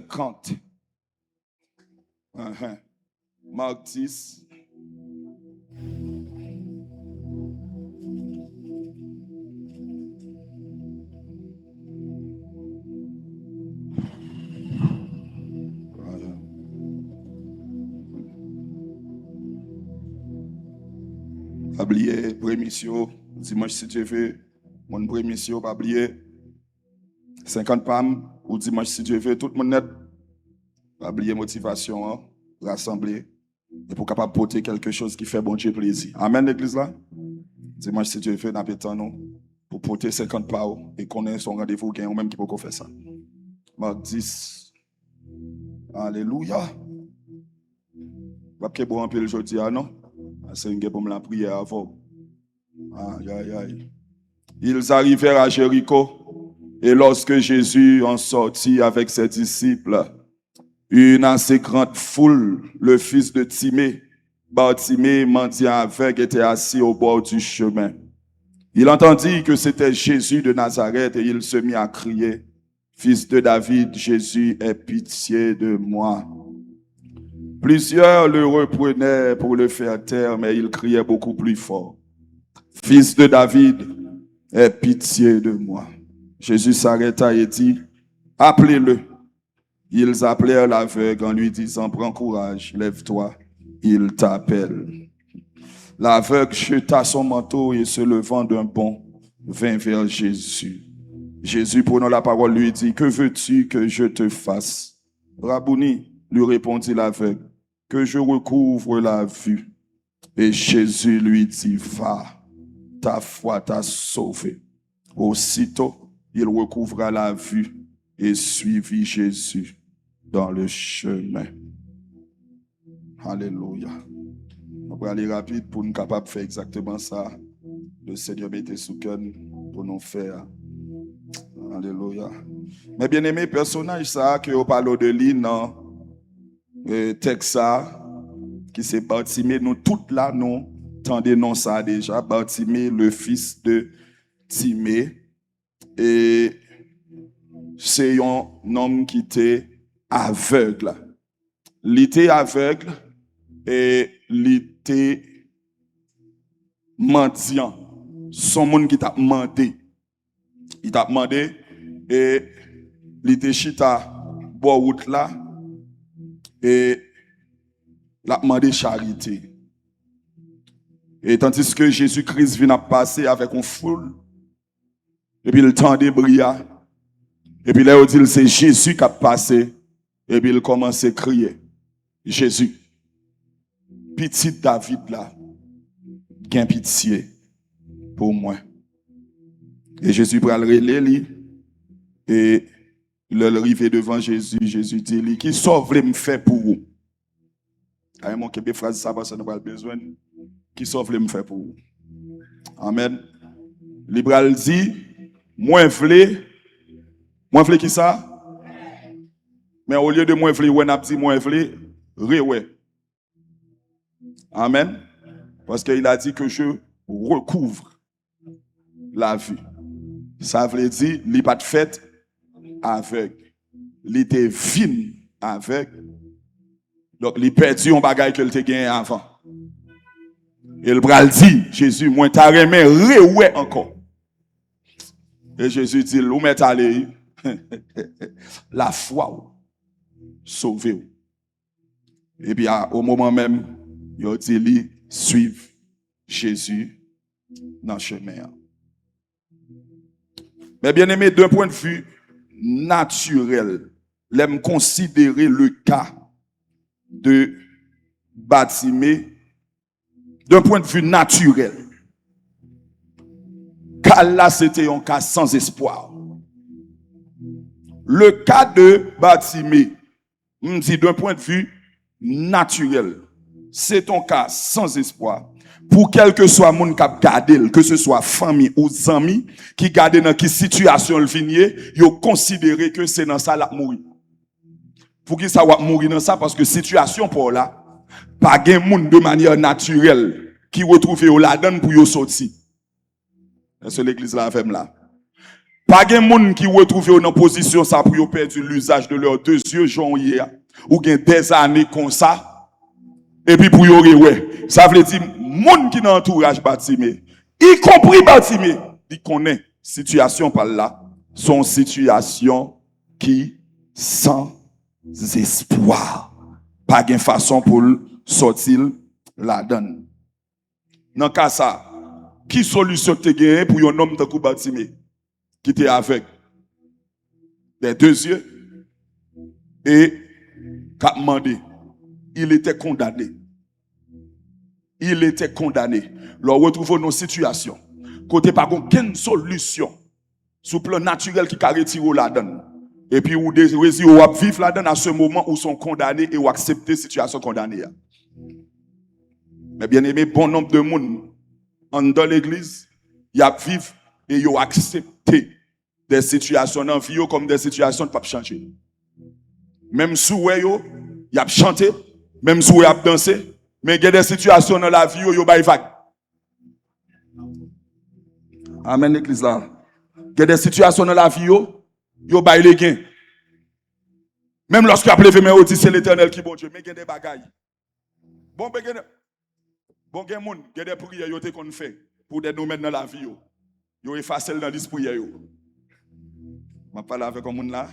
50. Marc 10. Pas oublier, prémission, dimanche si Dieu veut, mon prémission, pas oublier, 50 pam, ou dimanche si Dieu veut, tout le monde net, pas oublier motivation, hein, rassembler, et pour capable porter quelque chose qui fait bon Dieu plaisir. Amen l'église là? Dimanche si Dieu veut, nous nous pour porter 50 pas et connaître son rendez-vous, ou même qui peut faire ça. Marc 10. Alléluia. Pas que bon un peu aujourd'hui, non? C'est une pour me la prière avant. Aïe, aïe, aïe. Ils arrivèrent à Jéricho et lorsque Jésus en sortit avec ses disciples, une assez grande foule, le fils de Timée, Bartimée, mendiant aveugle, était assis au bord du chemin. Il entendit que c'était Jésus de Nazareth et il se mit à crier, « Fils de David, Jésus, aie pitié de moi. » Plusieurs le reprenaient pour le faire taire, mais il criait beaucoup plus fort. « Fils de David, aie pitié de moi. » Jésus s'arrêta et dit, « Appelez-le. » Ils appelèrent l'aveugle en lui disant, « Prends courage, lève-toi, il t'appelle. » L'aveugle jeta son manteau et se levant d'un bond, vint vers Jésus. Jésus, prenant la parole, lui dit, « Que veux-tu que je te fasse? » « Rabouni, lui répondit l'aveugle, « que je recouvre la vue. » Et Jésus lui dit, « Va, ta foi t'a sauvé. » Aussitôt, il recouvra la vue et suivit Jésus dans le chemin. Alléluia. On va aller rapide pour nous capables de faire exactement ça. Le Seigneur mette sous cœur pour nous faire. Alléluia. Mais bien aimé, personnage ça que on parle de lui dans texte ça qui c'est Bartimée, nous toutes là nous tendez non ça déjà. Bartimée, le fils de Timée, et c'est un homme qui était aveugle. Il était aveugle et il était mendiant. Son monde qui t'a demandé. Il t'a demandé et il était chita bois route là et il a demandé charité. Et tandis que Jésus-Christ vient passer avec une foule, et puis il tendait brillant, et puis là il dit c'est Jésus qui a passé, et puis il commence à crier, Jésus, petit David là, gain pitié pour moi. Et Jésus prend le relais lui, et il arrive devant Jésus, Jésus dit lui, qui sauve me faire pour vous? Aïe, mon Québec phrase ça parce que nous pas besoin. Qui sauve me faire pour vous? Amen. Libral dit, moi vle qui ça? Mais au lieu de moi vle, on a dit moi vle, ouais. Amen. Parce qu'il a dit que je recouvre la vue. Ça veut dire, il n'est pas de fait aveugle. Il était vine aveugle. Donc, il perdu un bagage qu'il te gagné avant. Et le bral dit, Jésus, moi t'as remis ouais encore. Et Jésus dit, où m'est allé? La foi, sauvé. Et bien, au moment même, il dit, suivre Jésus dans le chemin. Mais bien aimé, d'un point de vue naturel, l'aime considérer le cas de Bartimée d'un point de vue naturel. Car là, c'était un cas sans espoir. Le cas de Bartimée, on dit d'un point de vue naturel, c'est un cas sans espoir. Pour quel que soit moun k'ap gade, que ce soit famille ou amis, qui gade dans qui situation le vigné, yo considéré que c'est dans ça la mourir. Pour qui ça va mourir dans ça? Parce que situation pour là, pas gen moun de manière naturelle qui retrouve yo la donne pour yo sorti. Est-ce que l'église là fait là? Pas de monde qui retrouve dans position ça pour perdre l'usage de leurs deux yeux, Jean hier, ou gen des années comme ça, et puis pour y ouais. Ça veut dire, monde qui dans l'entourage Batimé, y compris Batimé, il connaît situation par là, son situation qui sans espoir. Pas de façon pour sortir la donne. Dans cas ça, qui solution te gagné pour un homme de coup Batimé qui était avec les deux yeux et qu'a demandé, il était condamné. Il était condamné. Nous retrouvons nos situations. Côté pas aucune solution sous plan naturel qui a retiré la donne. Et puis ou désirez ou vivre la donne à ce moment où sont condamnés et ou accepter situation condamnée. Mais bien aimé, bon nombre de monde dans l'église, y a vivre et y a accepté des situations dans vie comme des situations de pas changer. Même si yo y a chanté, même si y a dansé, mais il y a des situations dans la vie où yo bay vague. Amen l'église là. Il y a des situations dans la vie où yo bay les gains. Même lorsque tu as levé mais dit c'est l'Éternel qui bon Dieu, mais il y a des bagailles. Bon il y a monde, il y a des prières yo te qu'on fait pour des domaines dans la vie yo. Yo effacer dans l'esprit yo. Je parle avec un monde là.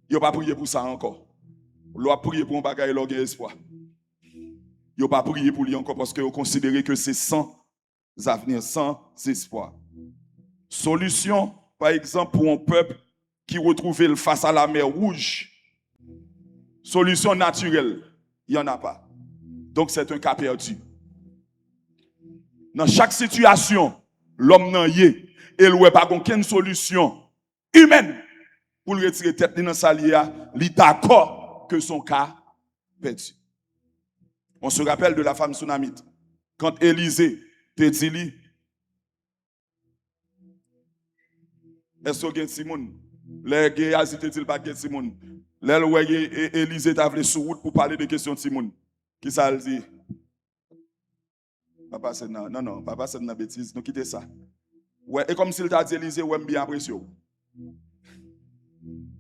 Yo pas prier pour ça encore. L'on prier pour un bagage et l'on a espoir. Yo pas prier pour lui encore parce que vous considérez que c'est sans avenir, sans espoir. Solution, par exemple, pour un peuple qui retrouve face à la mer Rouge. Solution naturelle, il n'y en a pas. Donc c'est un cas perdu. Dans chaque situation, l'homme n'a y est et il n'y a pas aucune solution humaine pour le retirer tête dans sa lia, il est d'accord que son cas perdu. On se rappelle de la femme tsunamite. Quand Élisée te dit, est-ce que Simon, les Géasi te dit pas Simon, les Élisée t'a voulu sur route pour parler de questions de Simon. Qui ça le dit? Papa c'est non, papa c'est une bêtise, nous quittez ça. Ouais, et comme s'il t'a dit Élisée, ouais, bien apprécié.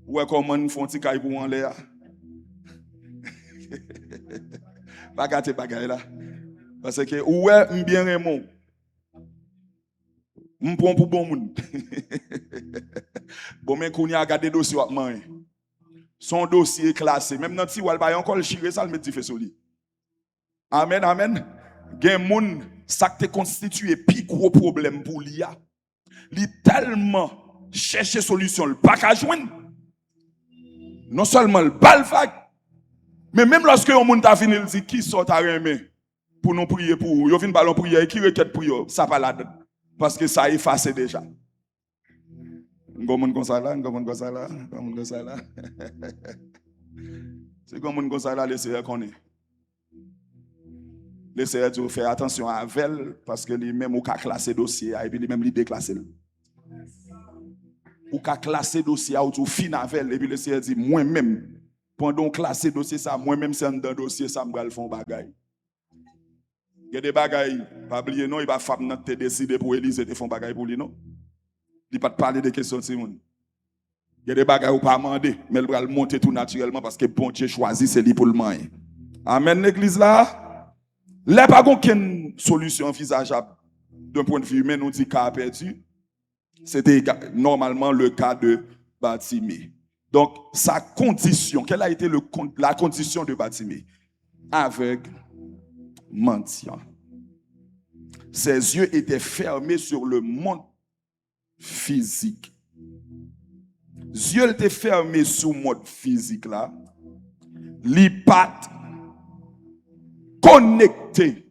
Ouais, comment nous font petit caille pour en l'air. Pas gâter bagaille là. Parce que ouais, bien Raymond. M'prend pour bon monde. Bon mais qu'on y a regardé dossier à main. Son dossier est classé, même dans ti wal ba encore le chiré ça le mettre fait sur lui. Amen, amen. Gen moun ça te constitué pi gros problème pour l'IA. Li tellement chercher solution, le pas ka joindre. Non seulement le bal vague, mais même lorsque on moun ta fini, il dit qui sort à remet pour nous prier pour vous. Yo vinn ballon prière qui requête pour yo, ça pas là parce que ça effacé déjà. Ngom moun comme ça là, C'est comme moun comme ça là, laissez connaît. Laissez dire faire attention à elle parce que lui même ou ka classer dossier et puis lui même lui déclasser. Ou ka classer dossier ou fin avec et puis laissez dire moi même pendant classer dossier ça moi même c'est dans dossier ça me font bagaille. Il y a des bagailles, pas oublier non, il va faire notre te décider pour Élisée te font bagaille pour lui non. Il pas te parler de questions de Simon. Il y a des bagailles ou pas demander, mais il va le monter tout naturellement parce que bon Dieu choisit c'est lui pour le manger. Amen l'église là. Là pas aucune solution envisageable d'un point de vue humain, nous dit cas perdu. C'était normalement le cas de Batimé. Donc sa condition, quelle a été la condition de Batimé? Aveugle, mendiant. Ses yeux étaient fermés sur le monde physique. Yeux étaient fermés sur le monde physique là. Les pattes connectées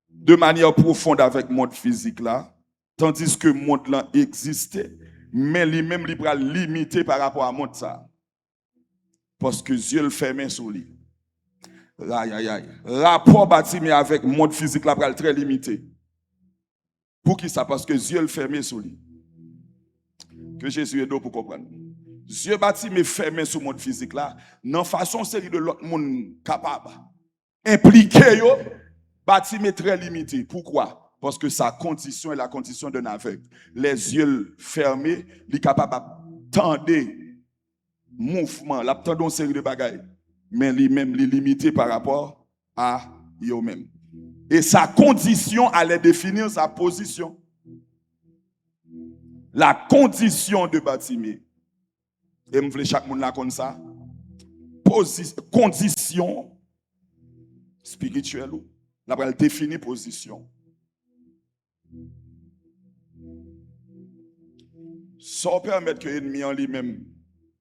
de manière profonde avec le monde physique là, tandis que le monde là existait, mais lui-même il va limité par rapport à le monde ça. Parce que Dieu le fermé sur lui. Aïe. Rapport Batimé avec le monde physique là va très limité. Pour qui ça? Parce que Dieu le fermé sur lui. Que Jésus est d'eau pour comprendre. Dieu Batimé fermé sur le monde physique là, dans façon série de l'autre monde capable. Impliqué yo, Batimé très limité. Pourquoi? Parce que sa condition est la condition d'un aveugle. Les yeux fermés, il est capable d'attendre mouvement, l'attendre une série de bagailles. Mais lui-même, il est limité par rapport à lui-même. Et sa condition allait définir sa position. La condition de Bartimée. Et je voulais chaque monde là comme ça. Condition spirituelle. Là, elle définit position. Sans permettre que l'ennemi en lui-même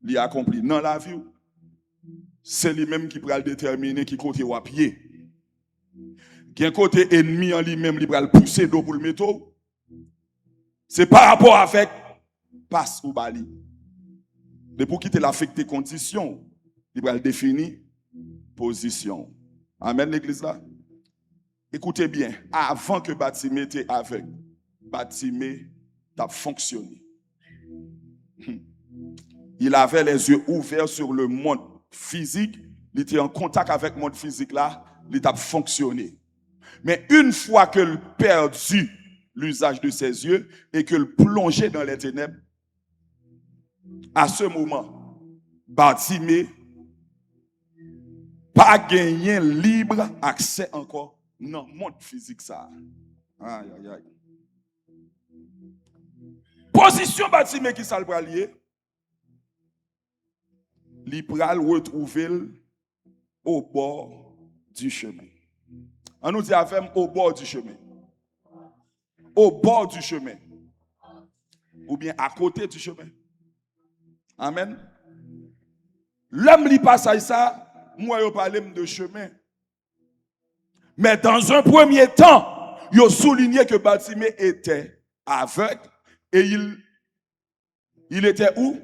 l'y accompli dans la vie, c'est lui-même qui pourra le déterminer qui côté ou à pied. Qui un côté ennemi en lui-même, il va le pousser d'eau pour le mettre. C'est par rapport avec passe ou bali. Mais pour quitter l'affecté condition, il va le définir position. Amen l'église là. Écoutez bien, avant que Bartimée était aveugle, Bartimée a fonctionné. Il avait les yeux ouverts sur le monde physique, il était en contact avec le monde physique là, il a fonctionné. Mais une fois que le perdu l'usage de ses yeux et que le plongeait dans les ténèbres, à ce moment, Bartimée pas gagné libre accès encore dans le monde physique ça. Aïe aïe aïe. Position Bartimée qui ça le lié. Il pral retrouver au bord du chemin. On nous dit avec au bord du chemin. Au bord du chemin. Ou bien à côté du chemin. Amen. L'homme li passe à ça, moi je parle de chemin. Mais dans un premier temps, il a souligné que Bartimée était aveugle et il était où?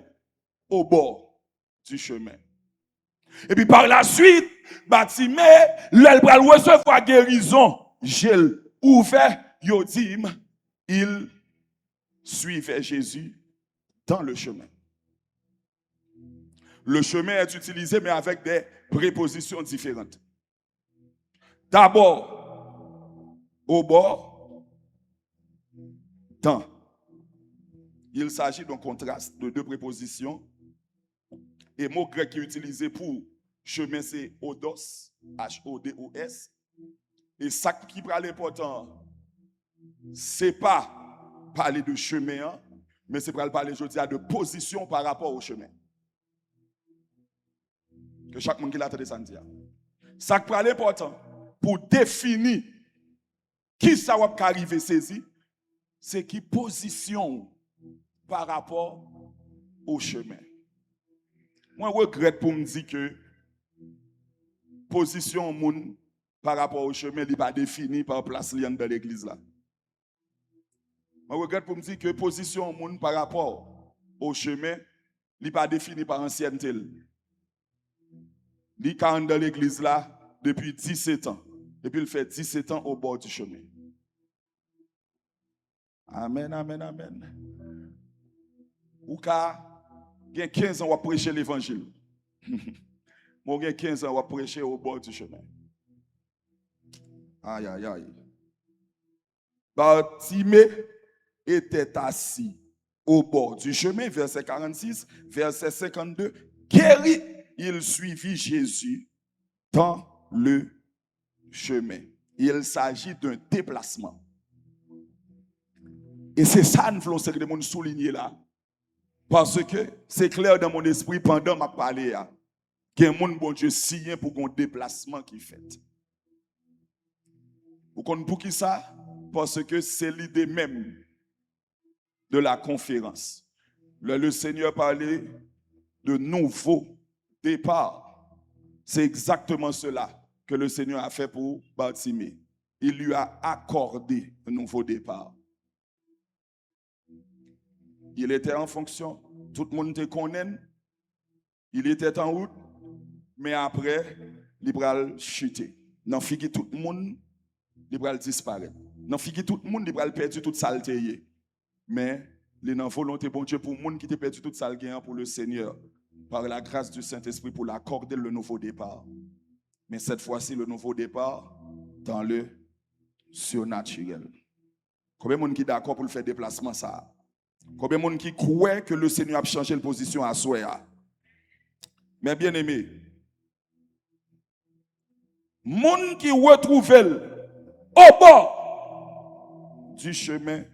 Au bord du chemin. Et puis par la suite, Bartimée, il va recevoir guérison. J'ai ouvert, il suivait Jésus dans le chemin. Le chemin est utilisé, mais avec des prépositions différentes. D'abord, au bord, dans. Il s'agit d'un contraste de deux prépositions. Et le mot grec qui est utilisé pour chemin, c'est odos, H-O-D-O-S. Et ça qui prend l'important, c'est pas parler de chemin, mais c'est parler, je dis, de position par rapport au chemin. Que chaque monde qui l'a entendu ça dire. Ça qui prend l'important pour définir qui ça va arriver saisi, c'est qui position par rapport au chemin. Moi, je regrette pour me dire que position moun par rapport au chemin n'est pas définie par place liane dans l'église là. Moi, je regrette pour me dire que position moun par rapport au chemin n'est pas définie par ancienneté. Il est dans l'église là depuis 17 ans. Et puis il fait 17 ans au bord du chemin. Amen, amen, amen. Ou ka, il y a 15 ans à prêcher l'évangile. Moi, j'ai 15 ans à prêcher au bord du chemin. Aïe, aïe, aïe. Bartimée était assis au bord du chemin, verset 46, verset 52. Guéri, il suivit Jésus dans le chemin. Il s'agit d'un déplacement. Et c'est ça nous voulons de souligner là. Parce que c'est clair dans mon esprit pendant ma parole qu'il y a un monde bon Dieu signé pour un déplacement qui fait. Vous comprenez pour qui ça? Parce que c'est l'idée même de la conférence. Le Seigneur parlait de nouveau départ. C'est exactement cela que le Seigneur a fait pour Bartimée. Il lui a accordé un nouveau départ. Il était en fonction, tout le monde te connaît, il était en route, mais après, il va chuter. Dans figue tout le monde, il va disparaître. Dans figue tout le monde, il va perdre toute saleté. Mais il est dans volonté bon Dieu pour le monde qui a perdu toute saleté pour le Seigneur, par la grâce du Saint-Esprit pour l'accorder le nouveau départ. Mais cette fois-ci, le nouveau départ dans le surnaturel. Combien de monde qui d'accord pour le faire déplacement ça? Combien de monde qui croit que le Seigneur a changé de position à soi? Mais bien aimé, monde qui retrouve au bord du chemin,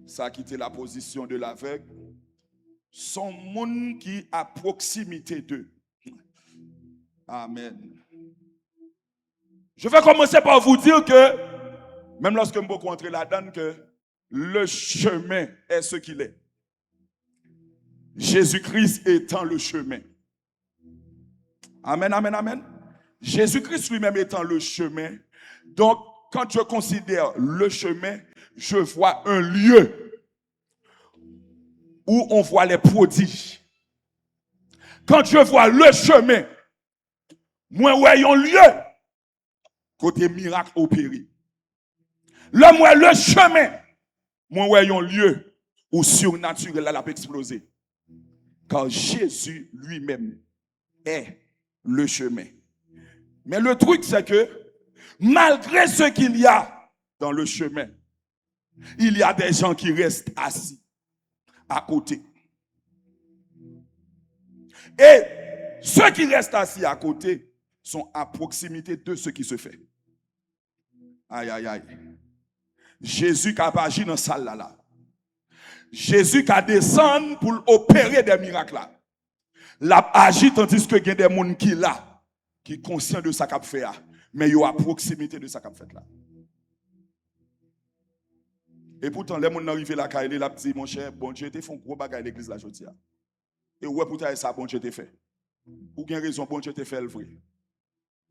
ça a quitté la position de l'aveugle, sont monde qui à proximité d'eux. Amen. Je vais commencer par vous dire que, même lorsque je vais rentrer là-dedans, que le chemin est ce qu'il est. Jésus-Christ étant le chemin. Amen, amen, amen. Jésus-Christ lui-même étant le chemin. Donc, quand je considère le chemin, je vois un lieu où on voit les prodiges. Quand je vois le chemin, moi, voyons lieu côté miracle opéré. Le chemin, moi, voyons lieu où surnaturel a explosé. Car Jésus lui-même est le chemin. Mais le truc, c'est que malgré ce qu'il y a dans le chemin, il y a des gens qui restent assis à côté. Et ceux qui restent assis à côté sont à proximité de ce qui se fait. Aïe, aïe, aïe. Jésus qui a agi dans cette salle là. Jésus qui a descendu pour opérer des miracles là. L'a agi tandis que il y a des gens qui là, qui sont conscients de ce qu'il a fait là, mais ils sont à proximité de ce qu'il a fait là. Et pourtant, les gens arrivent là, ils ont dit, mon cher, bon Dieu, tu fait un gros bagage à l'église là aujourd'hui. Et ouais, pourtant, ça, bon Dieu, tu fait. Ou bien raison, bon Dieu, tu fait le vrai.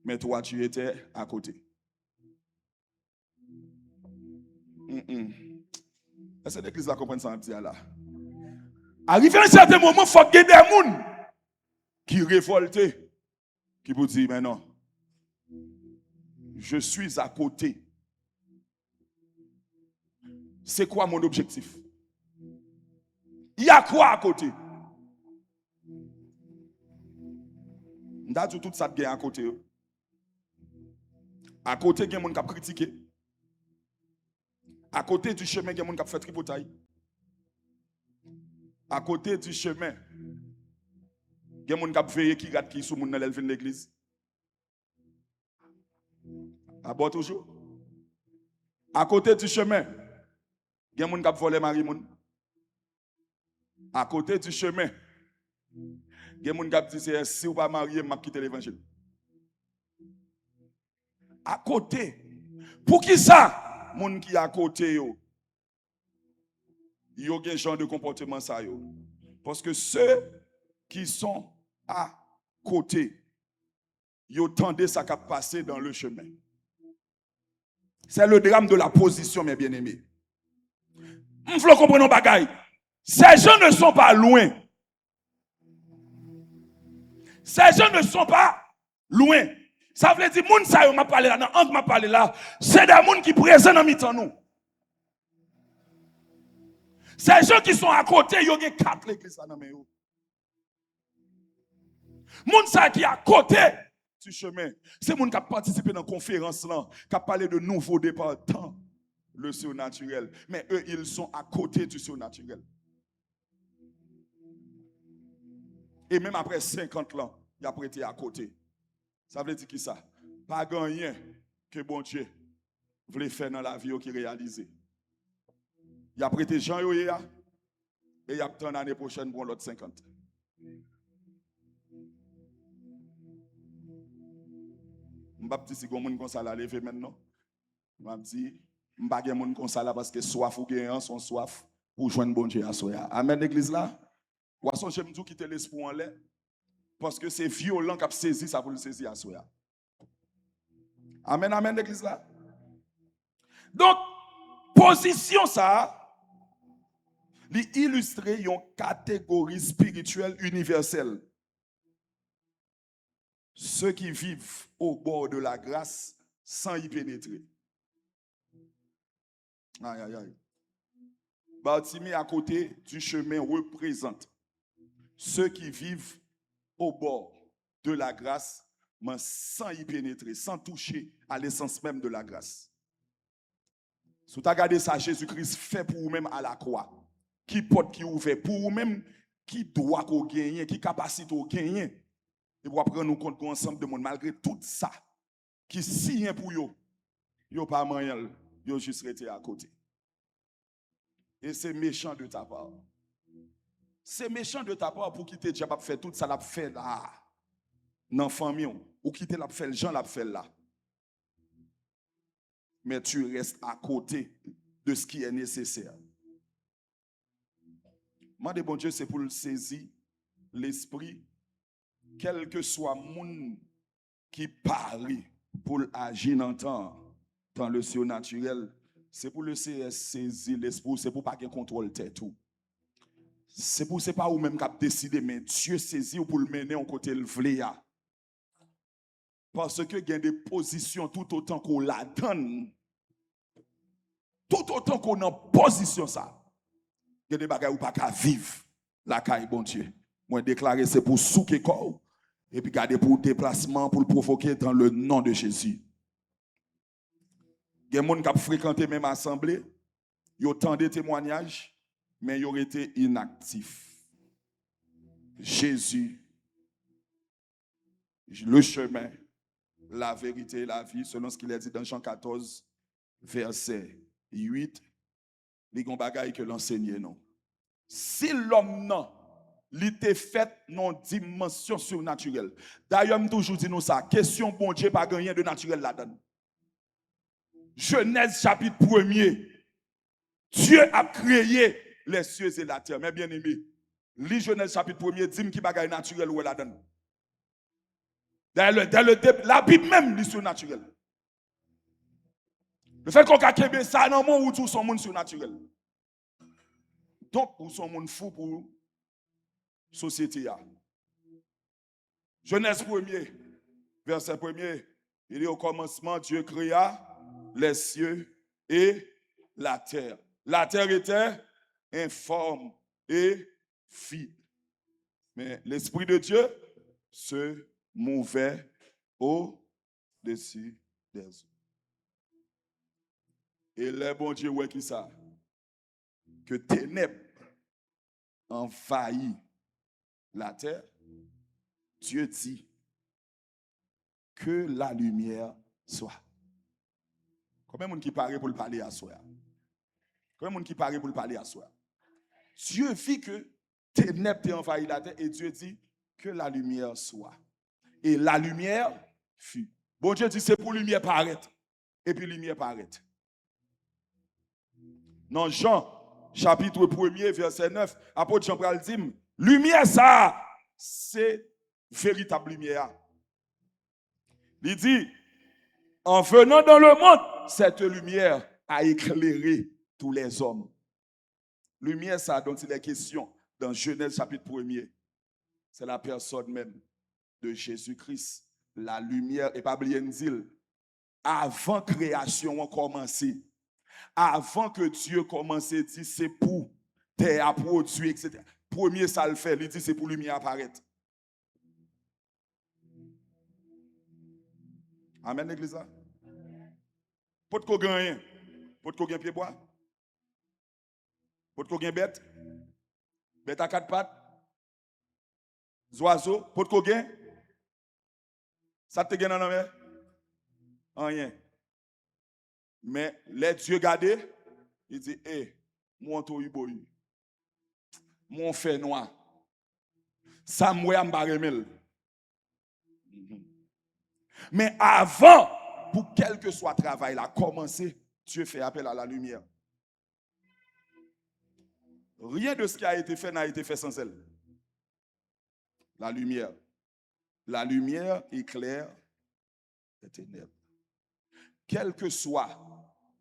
Mais toi, tu étais à côté. Est-ce que l'église là comprend ça un petit là? Arrivé à un certain moment, il faut qu'il y ait des gens qui révoltent, qui vous disent, mais non, je suis à côté. C'est quoi mon objectif? Il y a quoi à côté? On a dit tout ça de à côté. À côté, il y a des gens qui ont critiqué. À côté du chemin, il y a des gens qui ont fait tripotaille. À côté du chemin, il y a des gens qui ont veillé qui regardent qui sont dans l'église. À bord toujours. À côté du chemin, il y a des gens qui ont volé Marie. À côté du chemin, il y a des gens qui ont dit si vous ne pas marié, je vais quitter l'évangile. À côté. Pour qui ça? Les gens qui sont à côté, ils ont un genre de comportement ça. Parce que ceux qui sont à côté, ils ont tendance à passer dans le chemin. C'est le drame de la position, mes bien-aimés. Vous comprenez nos bagailles. Ces gens ne sont pas loin. Ces gens ne sont pas loin. Ça veut dire, moun sa yo m'a parlé là, non, m'a parlé là, c'est des gens qui présents dans mi-temps nous. Ces gens qui sont à côté, ils ont 4 l'église là dans mes yo. Moun sa qui à côté du chemin, c'est moun qui a participé dans la conférence là, qui a parlé de nouveau départ dans le surnaturel. Mais eux, ils sont à côté du surnaturel. Et même après 50 ans, il a prêté à côté. Ça veut dire qui ça? Pas rien que bon Dieu voulait faire dans la vie qui réalisé. Il a prêté Jean Yoya et il a attendu l'année prochaine pour l'autre 50. Je ne sais pas si vous avez ça à lever maintenant. Je dis, je ne sais pas si vous avez ça parce que soif ou gagnant sont soif pour joindre bon Dieu à soi. Amen, l'église là. Poisson, j'aime tout quitter l'esprit en l'air. Parce que c'est violent qui a saisi ça pour le saisir à soi. Amen, amen, l'église là. Donc, position ça, illustrer une catégorie spirituelle universelle. Ceux qui vivent au bord de la grâce sans y pénétrer. Aïe, aïe, aïe. Bartimée à côté du chemin représente ceux qui vivent au bord de la grâce mais sans y pénétrer, sans toucher à l'essence même de la grâce. Si tu as regardé ça, Jésus-Christ fait pour vous-même à la croix. Qui porte, qui ouvert, pour vous-même, qui doit qu'on gagne, qui capacité qu'on gagne. Et pour prendre nous compte qu'on ensemble de monde, malgré tout ça, qui signe pour vous, yo pas moyen, yo juste resté à côté. Et c'est méchant de ta part. C'est méchant de ta part pour quitter Dieu, pas faire tout ça, l'a fait là. Dans la famille, ou quitter l'a fait, Jean l'a fait là. Mais tu restes à côté de ce qui est nécessaire. Moi, bon Dieu, c'est pour le saisir l'esprit, quel que soit le monde qui parle pour agir dans le surnaturel, c'est pour le saisir l'esprit, c'est pour pas qu'il contrôle tout. C'est pas vous-même qui avez décidé, mais Dieu saisit pour le mener en côté le vléa. Parce que il y a des positions tout autant qu'on la donne, tout autant qu'on est en position ça. Il y a des bagages où pas qu'à vivre la caille, bon Dieu. Moi, déclarer c'est pour souquer corps et puis garder pour déplacement, pour le provoquer dans le nom de Jésus. Il y a des gens qui ont fréquenté même assemblée, ils ont tant de témoignages, mais ils ont été inactifs. Jésus, le chemin, la vérité et la vie, selon ce qu'il a dit dans Jean 14, verset 8, les gens bagaille que l'enseigner non. Si l'homme non, il était fait non dimension surnaturelle. D'ailleurs, je toujours dit nous ça, question bon Dieu pas gagné de naturel là-dedans. Genèse chapitre 1er. Dieu a créé les cieux et la terre. Mais bien aimé, li Genèse chapitre 1er dit qui bagaille naturel ou là-dedans. La Bible même dit surnaturel. Le fait qu'on a créé ça dans le monde où tout son monde surnaturel. Donc, pour son monde fou pour la société. Genèse 1er, verset 1er, il est au commencement, Dieu créa les cieux et la terre. La terre était informe et vide. Mais l'Esprit de Dieu se mouvait au-dessus des eaux. Et le bon Dieu, ouais, qui ça? Que ténèbres envahit la terre, Dieu dit que la lumière soit. Combien de monde qui paraît pour le parler à soi? Combien de monde qui paraît pour le parler à soi? Dieu vit que ténèbres envahit la terre et Dieu dit que la lumière soit. Et la lumière fut. Bon Dieu dit c'est pour lumière paraître. Et puis lumière paraître. Dans Jean chapitre 1er, verset 9, apôtre Jean pral dit, lumière ça, c'est véritable lumière. Il dit, en venant dans le monde, cette lumière a éclairé tous les hommes. Lumière ça dont il est question dans Genèse chapitre 1er, c'est la personne même de Jésus-Christ. La lumière, et pas oublier dire, avant création, on commençait. Avant que Dieu commence à dire c'est pour terre produire, etc. Premier ça le fait, il dit c'est pour lumière apparaître. Amen l'église là. Pour qu'on gagne, pour qu'on gagne pied bois. Pour qu'on gagne bête. Bête à quatre pattes. Oiseau, pour qu'on gagne. Ça te gagne dans la mer? Rien. Mais les dieux gardés, il dit, mon to yuboy, mon fait noir, ça m'a remel. Mais avant, pour quel que soit le travail, là, commencer, Dieu fait appel à la lumière. Rien de ce qui a été fait n'a été fait sans elle. La lumière. La lumière éclaire les ténèbres. Quel que soit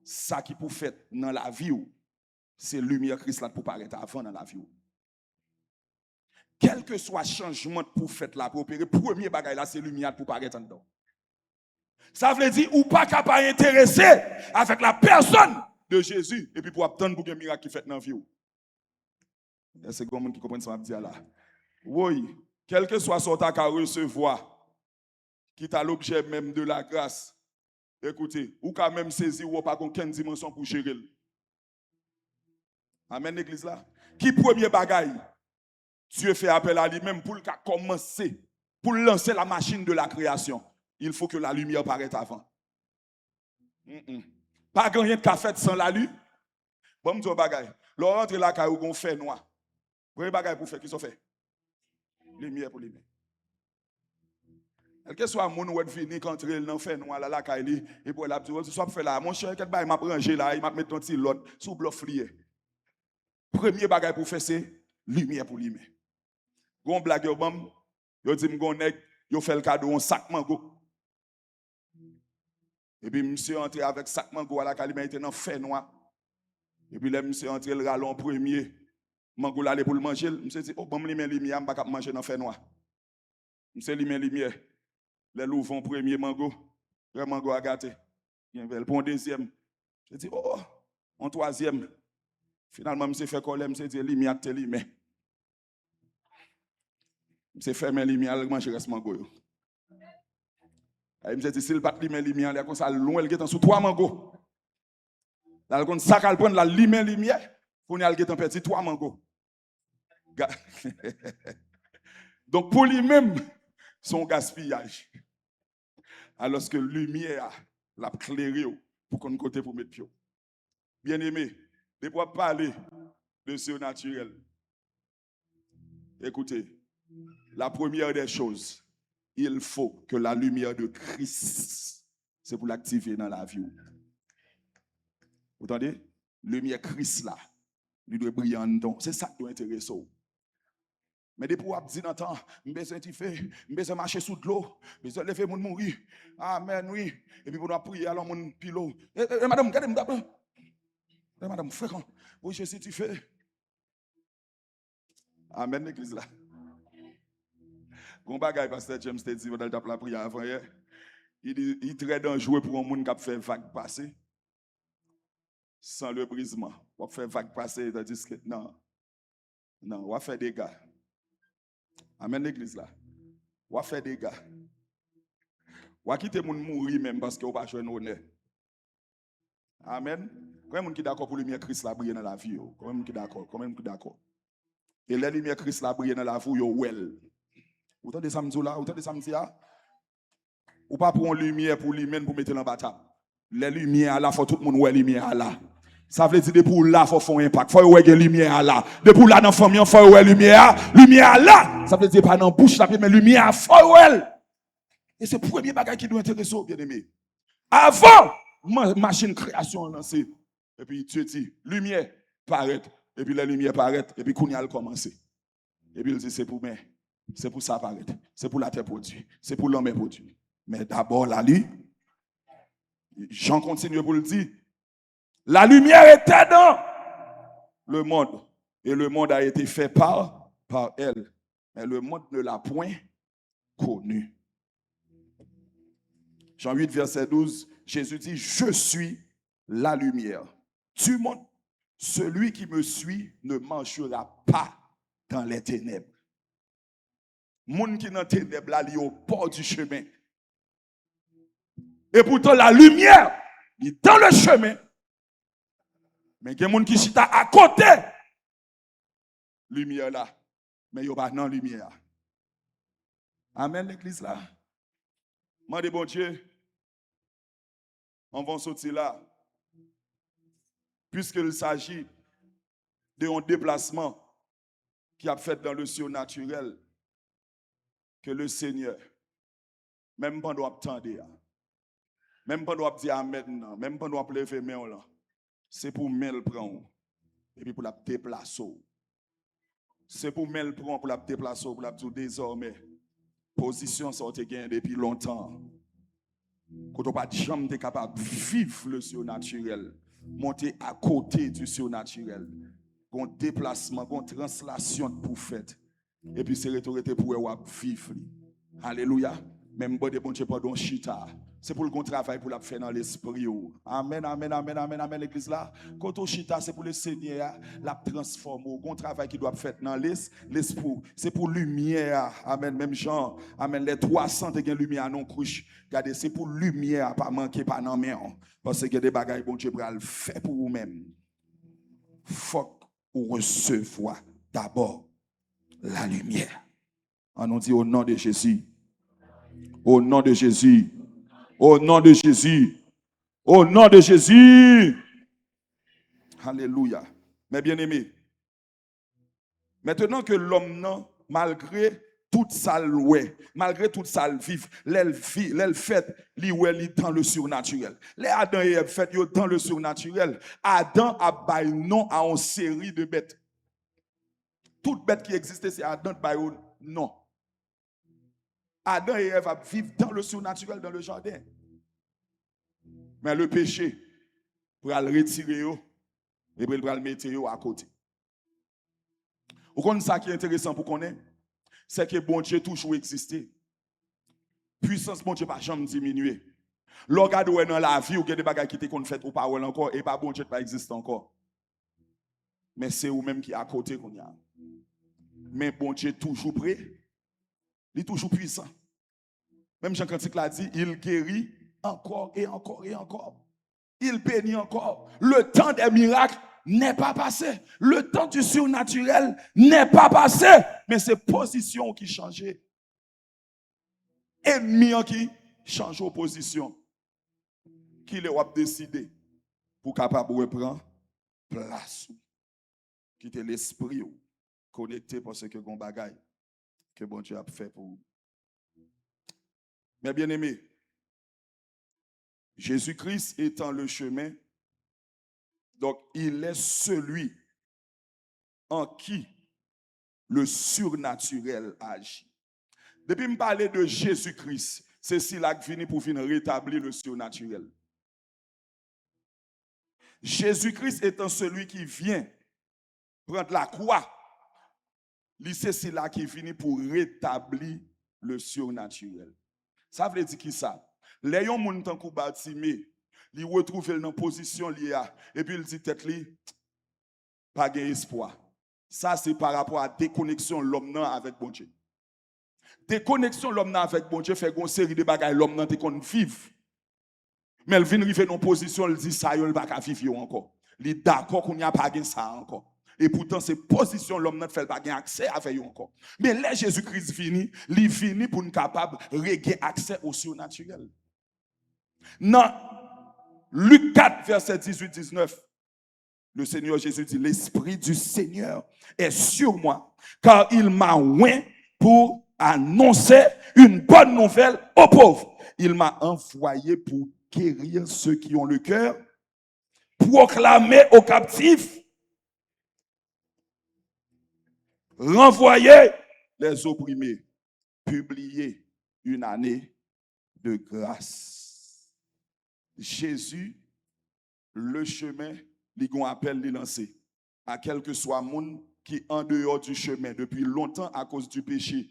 ça qui peut faire dans la vie, c'est lumière Christ là pour paraître avant dans la vie. Quel que soit changement pour faire là pour opérer, premier bagage là c'est lumière pour paraître en dedans. Ça veut dire ou pas capable intéressé avec la personne de Jésus et puis pour attendre pour un miracle qui fait dans la vie. C'est comme monde qui comprend ça m'a dit là. Oui, quel que soit ce que tu as recevoir, qui est l'objet même de la grâce. Écoutez, ou quand même saisir ou pas qu'une dimension pour gérer. Amen, l'église là. Qui premier bagaille? Dieu fait appel à lui-même pour commencer, pour lancer la machine de la création. Il faut que la lumière paraisse avant. Pas grand rien de fait sans la lumière. Bon, je dis bagaille. L'on rentre là, quand on fait noir. Premier bagaille pour faire, qui sont fait? Lumière pour lumière. Quel que soit mon ou fini quand il n'en fait noir là, et pour la petite, soit fait là. Mon cher, quel bail m'a rangé là, il m'a mis un petit lot sous bluff lié. Premier bagaille pour faire, c'est lumière pour lumière. Gon blague yo bam, yo dit m'gon nèg, yo fait le cadeau un sac mango. Et puis monsieur entré avec sac mango à la calime était dans fait noir. Et puis là monsieur entré le ralon premier, mango l'aller pour le manger, monsieur dit oh bon lumière, m'pa cap manger dans fait noir. Monsieur lumière. Les loups vont premier mango, le mango a gâté. Il veut pour un deuxième. Je dis oh, un troisième. Finalement monsieur fait coller, monsieur dit lumière te lumière. C'est fermé lumière, il mange reste mango. Il me dit s'il pas lumière lumière, il comme ça loin il est sous trois mango. Là comme ça qu'elle prend la lumière, pour y aller en petit trois mango. Donc pour lui-même son gaspillage. Alors que lumière l'a clairé pour qu'on côté pour mettre pied. Bien aimé, de pouvoir parler de surnaturel. Écoutez, la première des choses, il faut que la lumière de Christ, c'est pour l'activer dans la vie. Vous entendez? Lumière Christ là, il doit briller en dedans. C'est ça qui doit intéresser. Mais depuis qu'on dit dans le temps, je besoin de faire, je besoin de marcher sous de l'eau, je besoin de lever mon mourir. Amen, oui. Et puis pour nous prier, alors mon pilot. Madame, regardez-moi. Madame, frère, oui, je sais, tu fais. Amen, l'église là. Gon bagay pasteur James te dit pendant la prière avant hier. Il est très dangereux pour un monde qui a fait vague passer sans le brisement. On va faire vague passer tandis que non, on va faire des dégâts. Amen l'église là. On va faire des dégâts. On va quitter monde mourir même parce qu'on va jouer un honneur. Amen. Combien de monde qui d'accord pour le lumière Christ la briller dans la vie? Combien de monde qui d'accord? Combien de monde qui d'accord? Et la lumière Christ la briller dans la vie, yo well. Vous entendez ça là? Vous entendez ça là? Ou pas pour une lumière pour lui-même pour mettre dans la bataille. Les lumières là, faut tout le monde ouais lumière là. Ça veut dire depuis là faut faire un impact. Faut ouais lumière là. Depuis là dans famille faut ouais lumière là. Ça veut dire pas dans bouche là mais lumière faut ouais. Et c'est le premier bagage qui doit intéresser bien aimé. Avant machine création lancée et puis tu dis lumière paraît et puis la lumière paraît et puis qu'on y a commencé. Et puis il dit c'est pour moi. C'est pour ça apparaître. C'est pour la terre produit. C'est pour l'homme produit. Mais d'abord, la lumière. Jean continue pour le dire. La lumière était dans le monde. Et le monde a été fait par elle. Mais le monde ne l'a point connu. Jean 8, verset 12, Jésus dit, je suis la lumière du monde. Celui qui me suit ne marchera pas dans les ténèbres. Moun qui dans les ténèbres là, il est au bord du chemin. Et pourtant la lumière, il est dans le chemin. Mais il y a des gens qui sont à côté. Lumière là. Mais il n'y a pas de lumière. Amen l'église là. Mandez bon Dieu. On va sortir là. Puisqu'il s'agit d'un déplacement qui a fait dans le surnaturel. Que le Seigneur, même pendant attendre, même pendant dire amen, même pendant lever main là, c'est pour me prendre et puis pour la déplacer. C'est pour me prendre pour la déplacer, pour la dire désormais position sortie gain depuis longtemps. Quand on pas jamais capable de vivre le surnaturel, monter à côté du surnaturel, un déplacement, une translation pour fait. Et puis c'est retourné pour vivre. Alléluia. Même bon de bon Dieu pardon chita. c'est pour le bon travail pour la faire dans l'esprit. Amen, amen, amen, amen, amen, l'église là. Quand on chita, c'est pour le Seigneur, la transformer. Le bon travail qui doit faire dans l'esprit. C'est pour lumière. Amen, même Jean. Amen, les 300 de lumière non couche. Regardez, c'est pour lumière, pas manquer, pas non mais. Parce que des bagailles, bon Dieu, pour le faire pour vous-même. Faut qu'on recevoir d'abord la lumière. On nous dit au nom de Jésus. Au nom de Jésus. Au nom de Jésus. Au nom de Jésus. Alléluia. Mes bien-aimés, maintenant que l'homme, malgré toute sa loi, malgré toute sa vie, l'elle fait, l'il dans le surnaturel. Les Adam et Ève fait dans le surnaturel. Adam a baillé nom à une série de bêtes. Toute bête qui existait, c'est Adam qui baillé non. Adam et Ève vivent dans le surnaturel, dans le jardin. Mais le péché, pour le retirer, et pour le mettre à côté. Vous connaissez ça qui est intéressant pour connaître? C'est que bon Dieu toujours existé. Puissance bon Dieu pas jamais diminuer. L'organe dans la vie, ou des bagages qui étaient fait ou pas encore, et pas bon Dieu pas existe encore. Mais c'est vous-même qui est à côté qu'on y a. Mais bon Dieu toujours prêt. Il est toujours puissant. Même Jean Cantique l'a dit, il guérit encore et encore et encore. Il bénit encore. Le temps des miracles n'est pas passé. Le temps du surnaturel n'est pas passé. Mais c'est position qui changeait. Ennemi qui change de position. Qui le a décidé pour capable reprendre place. Quitter l'esprit connecté parce que bon bagaille que bon Dieu a fait pour vous. Mais bien aimé, Jésus-Christ étant le chemin, donc il est celui en qui le surnaturel agit. Depuis me parler de Jésus-Christ, c'est si là qui finit pour finir rétablir le surnaturel. Jésus-Christ étant celui qui vient prendre la croix, c'est là qui finit pour rétablir le surnaturel. Ça veut dire qui ça? Les gens qui sont bâtimés, ils retrouvent dans position liée et puis ils disent tête li pas d'espoir. Ça c'est par rapport à déconnexion l'homme avec bon Dieu. Déconnexion l'homme avec bon Dieu fait une série de bagages l'homme nan te kon vivre. Mais il vient arriver dans position, il dit ça il pas ka vivre encore. Il d'accord qu'on n'y a pas ça encore. Et pourtant, c'est position l'homme n'a fait pas accès à faire encore. Mais là, Jésus-Christ finit, il finit pour nous capable de regagner accès au surnaturel. Dans Luc 4, verset 18-19, le Seigneur Jésus dit, l'Esprit du Seigneur est sur moi, car il m'a oint pour annoncer une bonne nouvelle aux pauvres. Il m'a envoyé pour guérir ceux qui ont le cœur, proclamer aux captifs, renvoyer les opprimés, publier une année de grâce. Jésus, le chemin, il appelle les lancer à quel que soit monde qui en dehors du chemin depuis longtemps à cause du péché,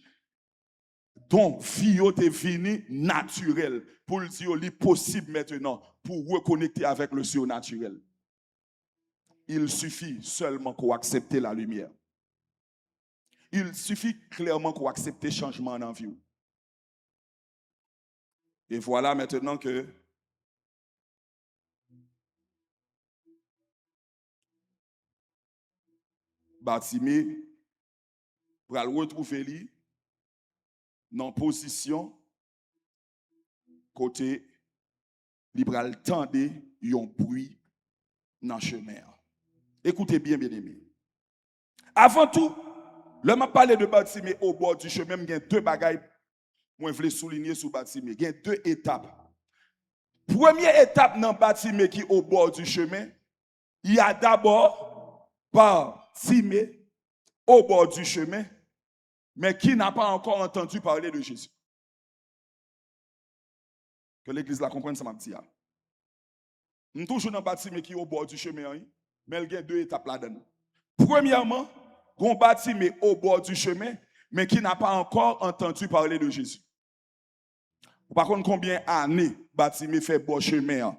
dont vie est venue naturelle pour le dire li possible maintenant pour reconnecter avec le surnaturel. Il suffit seulement qu'on accepte la lumière. Il suffit clairement qu'on accepte le changement dans la vie. Et voilà maintenant que Bartimée pour retrouver lui dans position côté libéral tendez un bruit dans le chemin. Écoutez bien, bien aimé. Avant tout, le m'a parlé de Bartimée au bord du chemin, il y a deux bagailles moi je voulais souligner sur Bartimée. Il y a deux étapes. Première étape dans Bartimée qui est au bord du chemin, il y a d'abord Bartimée au bord du chemin, mais qui n'a pas encore entendu parler de Jésus. Que l'église la comprenne, ça m'a dit. Nous sommes toujours dans Bartimée qui est au bord du chemin, mais il y a deux étapes là-dedans. Premièrement, on Bartimée au bord du chemin, mais qui n'a pas encore entendu parler de Jésus. Par contre, combien d'années Bartimée fait bon chemin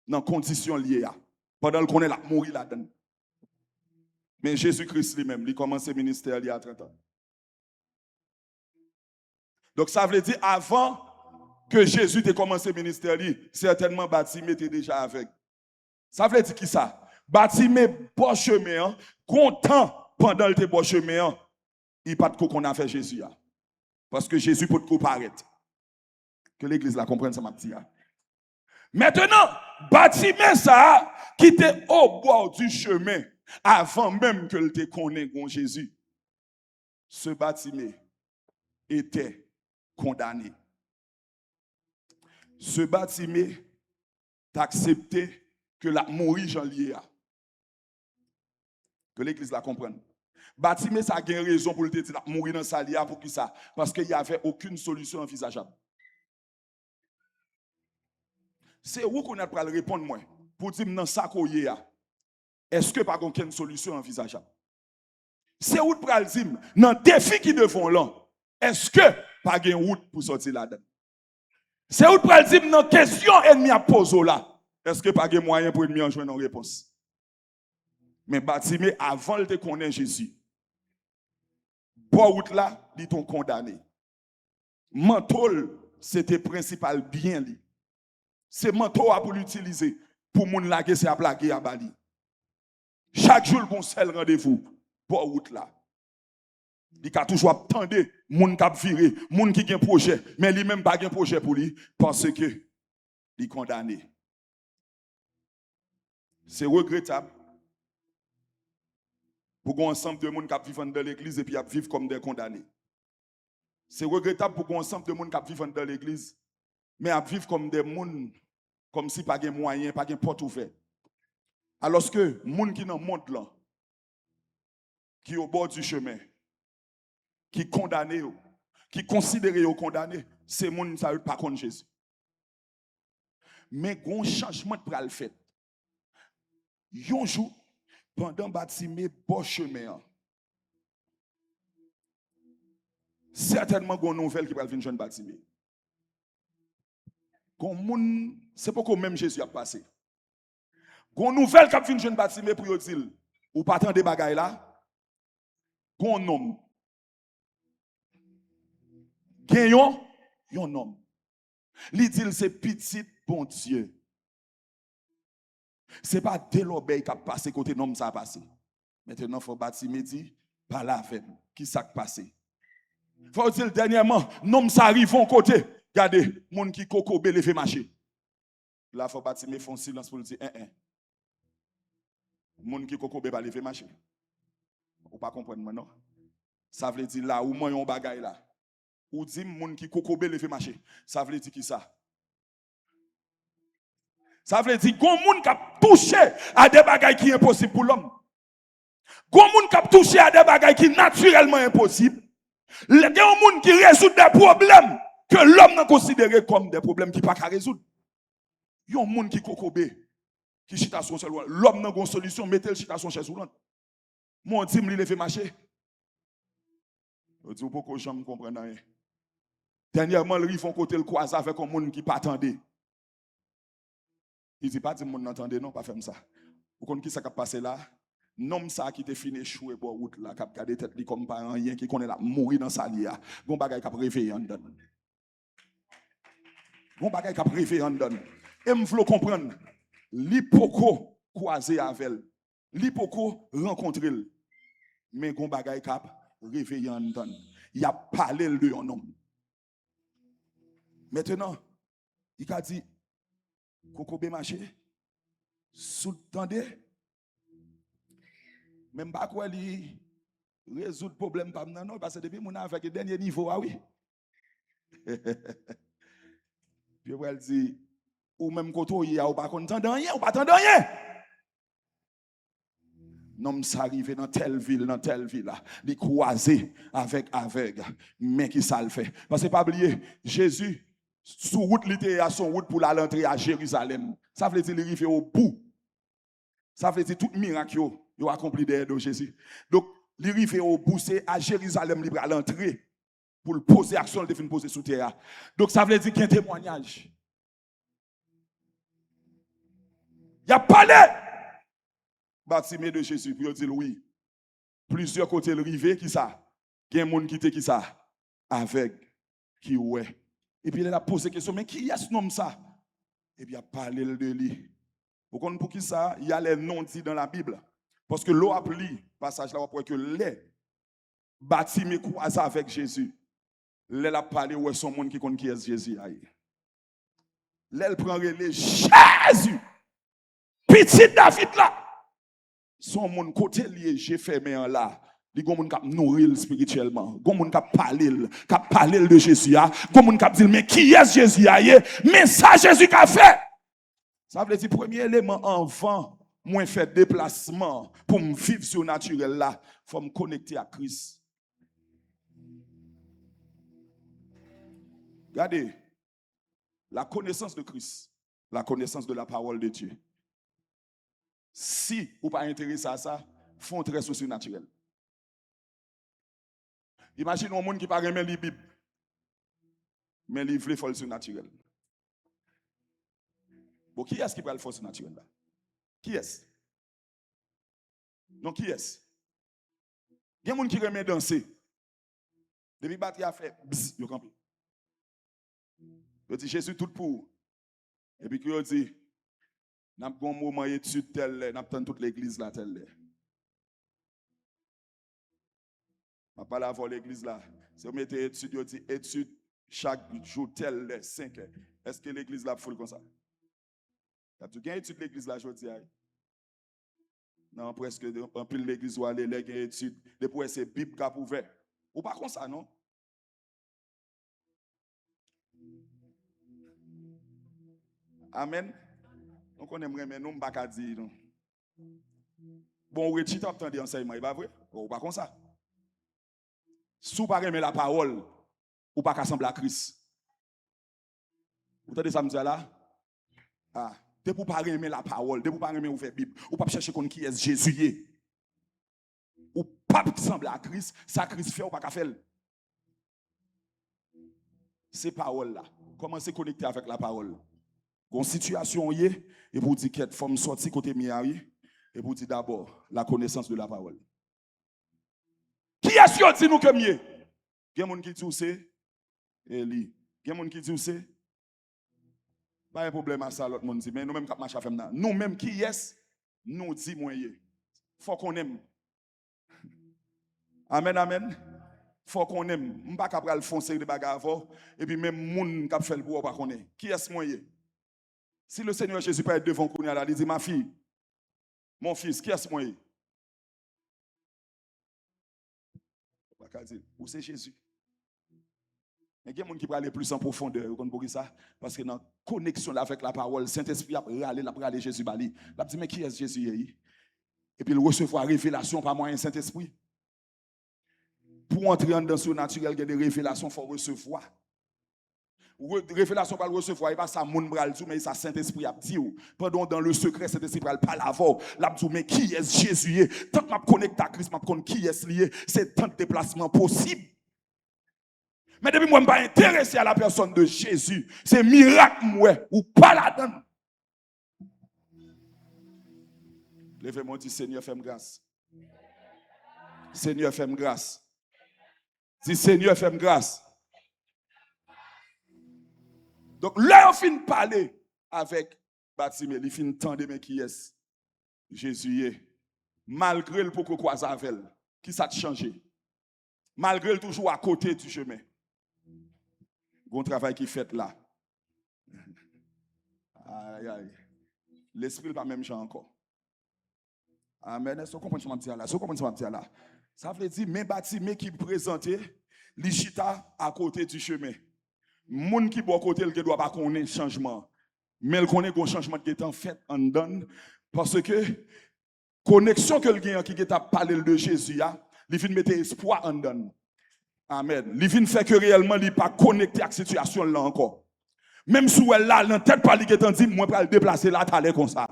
dans conditions liées à pendant qu'on est là, mourir là-dedans. Mais Jésus-Christ lui-même, il commence le ministère il y a 30 ans. Donc ça veut dire avant que Jésus ait commencé le ministère, certainement Bartimée était déjà avec. Ça veut dire qui ça? Bartimée bon chemin, content pendant le bon chemin, il n'y a pas de quoi qu'on a fait Jésus. Parce que Jésus peut te paraître. Que l'église la comprenne ça, ma petite. Maintenant, Bartimée ça, qui était au bord du chemin, avant même que te connaisse Jésus, ce Bartimée était condamné. Ce Bartimée t'a accepté que la mourir Jean lié. Que l'église la comprenne. Bartimée ça a une raison pour le dire mourir dans sa lia pour qui ça? Parce qu'il n'y avait aucune solution envisageable. C'est où qu'on a pour répondre moi pour dire dans ça qu'on y a. Est-ce que pas aucune solution envisageable? C'est où pour dire dans défi qui devant là. Est-ce que pas une route pour sortir là-dedans? C'est où pour dire dans question ennemi à poser là. Est-ce que pas de moyen pour ennemi en joindre une réponse? Mais Bartimée avant de connaître Jésus, bon route là, dit on condamné. Mental, c'était principal bien li. C'est mental pour l'utiliser pour moun laguer c'est à blaguer à Bali. Chaque jour bon seul rendez-vous bon route là. Il a toujours attendre moun k'ap viré, moun qui gen projet, mais lui même pas gen projet pour lui parce que il condamné. C'est regrettable pour un ensemble de monde qui vivent dans l'église et puis vivent comme des condamnés. C'est regrettable pour un ensemble de monde qui vivent dans l'église mais vivent comme des monde comme si pas de moyen, pas de porte ouverte. Alors que monde qui dans le monde là qui est au bord du chemin qui condamné qui considéré condamné, c'est monde qui ne pas contre Jésus. Mais il y a un changement de le fait. Un jour pendant Bartimée bon chemin. Certainement une nouvelle qui va venir jeune Bartimée. C'est pas comme même Jésus a passé. Une nouvelle qui va venir jeune Bartimée pour dire ou pas attendre des bagailles là. Un homme. Gagnons un homme. Il dit c'est petit bon Dieu. Ce n'est pas dès l'obéi qui a passé côté l'homme ça a passé. Maintenant, il faut Bartimée dire, pas la veine, qui s'est passé. Il faut dire dernièrement, l'homme ça arrive en côté. Regardez, moun qui coco belé fait marcher. Là, il faut Bartimée faire silence pour dire, moun qui coco belé fait marcher. Ou pas comprendre maintenant. Ça veut dire là, ou moi yon bagay là. Ou dit, moun qui coco belé fait marcher. Ça veut dire qui ça? Ça veut dire qu'on moun qui a touché à des bagailles qui sont impossibles pour l'homme. Qu'on moun qui a touché à des bagailles qui sont naturellement impossibles. Il y a des gens qui résout des problèmes que l'homme n'a considéré comme des problèmes qui ne peuvent pas résoudre. Il y a des gens qui kokobé, qui chita son seul. L'homme n'a pas de solution, mettez le chita son chaise roulante. Mon dit, il fait marcher. Je dis, pourquoi je ne comprends rien. Dernièrement, ils font côté le croise avec un monde qui ne pas attendait. Il dit pas, mon n'entendez non, pas faire ça. Vous connaissez qui ça qui a passé là? Non, ça qui te fini échoué pour route là, qui a gardé tête comme pas rien, qui connaît là, mourir dans sa lia. Bon bagay qui a réveillé en donne. Bon bagay qui a réveillé en donne. Et me faut comprendre, l'hypoco croisé avec elle, l'hypoco rencontré elle. Mais bon bagay qui a réveillé en donne. Il a parlé de un homme. Maintenant, il a dit, Coco bé marché, sous-tendez, même pas quoi li résoudre problème pas non parce que depuis mon avec le dernier niveau ah oui. Puis elle dit ou même koto y a ou pas entendre rien ou pas entendre rien. Non ça arrivé dans telle ville là, li croisé avec aveugle mais qui ça le fait parce que pas oublier Jésus sous route il était à son route pour l'entrée à Jérusalem. Ça veut dire il arrivé au bout. Ça veut dire tout miracle il a accompli derrière de Jésus. Donc, il arrive au bout, c'est à Jérusalem, il va l'entrée pour le poser action, il devine poser sous terre. Donc ça veut dire qu'il y a un témoignage. Il a parlé bâtiment de Jésus, puis il dit oui. Plusieurs côtés le rivé, qui ça? Il y a un monde qui était qui ça? Avec, qui ouais. Et puis il a posé la question, mais qui est ce nom ça? Et puis il a parlé de lui. Vous comprenez pour qui ça? Il y a les noms dits dans la Bible. Parce que l'eau a pris, passage là, pour que les bâtiments croisent avec Jésus. L'elle a parlé où est son monde qui connaît qui est Jésus. L'elle prend les Jésus. Petit David là. Son monde côté lié, j'ai fermé en là. Il y a des gens qui nourrir spirituellement. Il y a des gens qui parlent de Jésus. Il y a des gens qui disent, mais qui est Jésus? Mais ça, Jésus a fait. Ça veut dire, premier élément, avant, moi, faire déplacement pour me vivre sur le naturel là, il faut me connecter à Christ. Regardez, la connaissance de Christ, la connaissance de la parole de Dieu. Si vous n'êtes pas intéressé à ça, font très surnaturel. Imagine un monde qui parle même la Bible, mais il veut faire le surnaturel. Bon, qui est-ce qui parle le surnaturel là? Qui est-ce? Non, qui est-ce? Il y a des gens qui remet danser. Depuis battre, il a fait bzz, il a campé. Il dit Jésus tout pour. Et puis il dit, nous avons un moment d'étude tel, nous avons toute l'église là tel. Je ne vais pas la voir l'église là. Si vous mettez étude, vous dites étude chaque jour tel 5 heures. Est-ce que l'église là fout comme ça? Tu as étude l'église là aujourd'hui? Non, presque un peu l'église où aller, les gens étude. Depuis c'est Bible qui a ouvert. Ou pas comme ça, non? Amen. Donc on aimerait, mais nous, on ne peut pas dire. Non. Bon, on retient tant d'enseignements, il va vrai? Ou pas comme ça? Si vous ne pouvez pas la parole, ou pas assembler à Christ. Vous entendez ça me dire là? Ah, de pour pas aimer la parole, de pour pas aimer ouvrir la Bible, ou pas chercher qui est Jésus. Ou pas assembler à Christ, ça Christ fait ou pas faire. Ces paroles là, commencez à connecter avec la parole. Une situation et pour dire qu'il faut me sortir côté miari et pour dire d'abord la connaissance de la parole. Qui est-ce qui dit nous que mieux? Il y a des gens qui disent c'est Eli. Il y a des gens qui disent c'est pas un problème à ça l'autre monde dit mais nous même cap marcher avec nous même qui est nous dit moyen. Faut qu'on aime. Amen amen. Faut qu'on aime. On pas capable foncer de bagarre et puis même monde cap faire pour pas connaître. Qui est moyen? Si le Seigneur Jésus peut être devant nous, il dit, ma fille, mon fils, qui est-ce moi? Où c'est Jésus? Mais il y a des gens qui peuvent aller plus en profondeur, vous comprenez ça? Parce que dans la connexion avec la parole, Saint-Esprit a râlé Jésus. Il a dit, mais qui est Jésus? Et puis il recevoir révélation par moyen Saint-Esprit. Pour entrer dans le surnaturel, il y a des révélations qu'il faut recevoir. Révélation pas le recevoir, il pas ça moun bral tout mais ça Saint-Esprit a dit pendant dans le secret Saint-Esprit parle pas l'avant l'a dit mais qui est Jésus tant que m'a connecté à Christ m'a connait qui est lié c'est tant de déplacement possible mais depuis moi pas intéressé à la personne de Jésus c'est miracle moi ou pas là-dedans levez-moi dit Seigneur fais-moi grâce Seigneur fais-moi grâce dis Seigneur fais-moi grâce. Donc, là, on finit de parler avec Bartimée, il finit de tendre, mais qui est Jésus? Malgré le beaucoup croiser avec elle, qui ça a changé? Malgré le toujours à côté du chemin. Bon travail qui fait là. Aïe, aïe. L'esprit n'est pas même genre encore. Amen. Est-ce que vous comprenez ce que je dis là? Est-ce que vous comprenez ce que je dis là? Ça veut dire, mais Bartimée qui présentait, l'Ichita à côté du chemin. Moun qui bon côté ne doit pas connaître changement mais il connaît un changement qui est en fait en donne parce que connexion que le gagne qui est à parler de Jésus il vient mettre espoir en donne amen il vient faire que réellement il pas connecté à la situation là encore Même si elle là, dans tête pas li getan dit, moi pour le déplacer là, t'aller comme ça.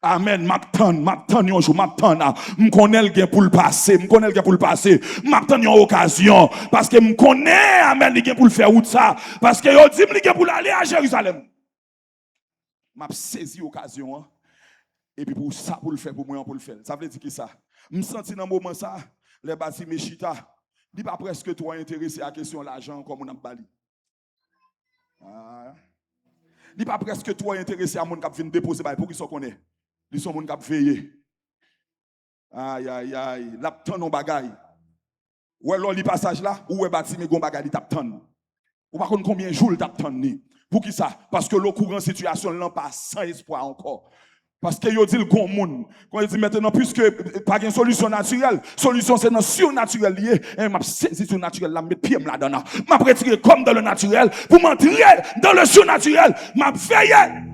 Amen, m'attend yon jour, m'attend là. M'connais le gen pour le passer, m'connais le gen pour le passer. M'attend yon occasion parce que m'connais amen li gen pour le faire route ça parce que yo dit li gen pour aller à Jérusalem. M'a saisi occasion hein? Et puis pour ça pour le faire pour moi pour le faire. Ça veut dire que ça. Me senti dans moment ça, les bâti Meshita, il pas presque trop intéressé à la question de l'argent comme on a bali. Il pas presque trop intéressé à mon qui vient déposer pour qu'ils soient connaît. Ils sont mon qui veiller. Aïe aïe aïe, l'aptan non bagaille. Ou alors li passage là, ou est bâti mais gon bagaille t'aptan. Ou pas combien de jours t'aptan ni. Pour qui ça? Parce que le courant situation là pas sans espoir encore. Parce que yo dit le gon moun. Quand il dit maintenant puisque pas de solution naturelle, solution c'est dans surnaturel lié, et m'a saisi surnaturel là mettre pied là-dedans. M'a retiré comme dans le naturel pour m'entrer dans le surnaturel, m'a veillé.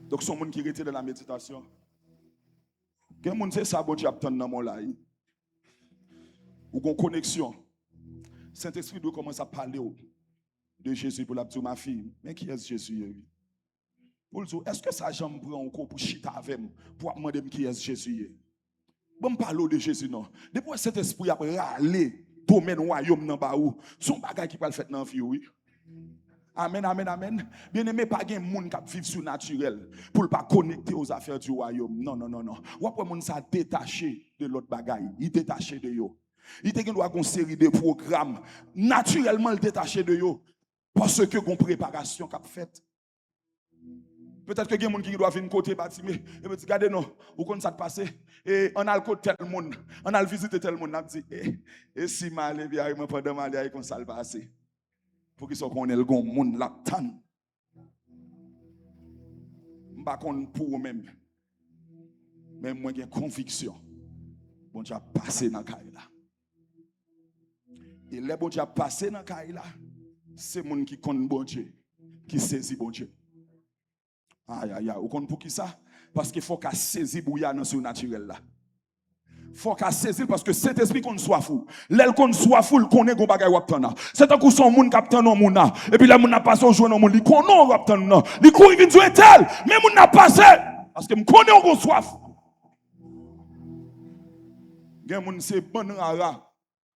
Donc, son monde qui était dans la méditation. Quel monde c'est ça, bon Dieu, attend dans mon live. Ou une connexion. Saint-Esprit doit commencer à parler de Jésus pour la petite ma fille. Mais qui est Jésus? Pour dire, est-ce que ça jambe prend encore pour chita avec moi, pour demander qui est Jésus? Bon, me parle de Jésus, non. Depuis cet esprit a râlé, domaine royaume dans baou, son bagage qui peut le faire dans la vie, oui. Amen, amen, amen. Bien aimé, pas de monde qui vit surnaturel pour ne pas connecter aux affaires du royaume. Non, non, non, non. Ou après, monde ça détaché de l'autre bagaille. Il détaché de yo. Il te doit une série de programmes naturellement détaché de yo parce que une préparation qu'a faite. Peut-être que il y a des gens qui doivent venir côté bâtiment et me dire regardez non, ou quand ça te passe et on a le côté tel monde, on a le visiter tel monde, on a dit et si mal bien pendant mal comme ça le passer. Pour qu'ils soient connus le gon monde la tan. M'pa konn pour même. Mais moi j'ai conviction. Bon Dieu a passé dans caille là. Et les bon Dieu a passé dans caille là, c'est monde qui connaît bon Dieu, qui saisit bon Dieu. Aïe aïe aïe, ou connaît pour qui ça? Parce qu'il faut qu'à saisir bouillard dans surnaturel là. Faut qu'à saisir parce que cet esprit qu'on soit fou. L'aile qu'on soit fou, il connaît gon bagay wap tan. C'est un coup son moun captain non moun na. Et puis là moun n'a passé au jour non moun, il connaît wap tan non. Il court vinn jouer tel, mais moun n'a passé parce que me connaît gon soif. Gen moun c'est bon ara.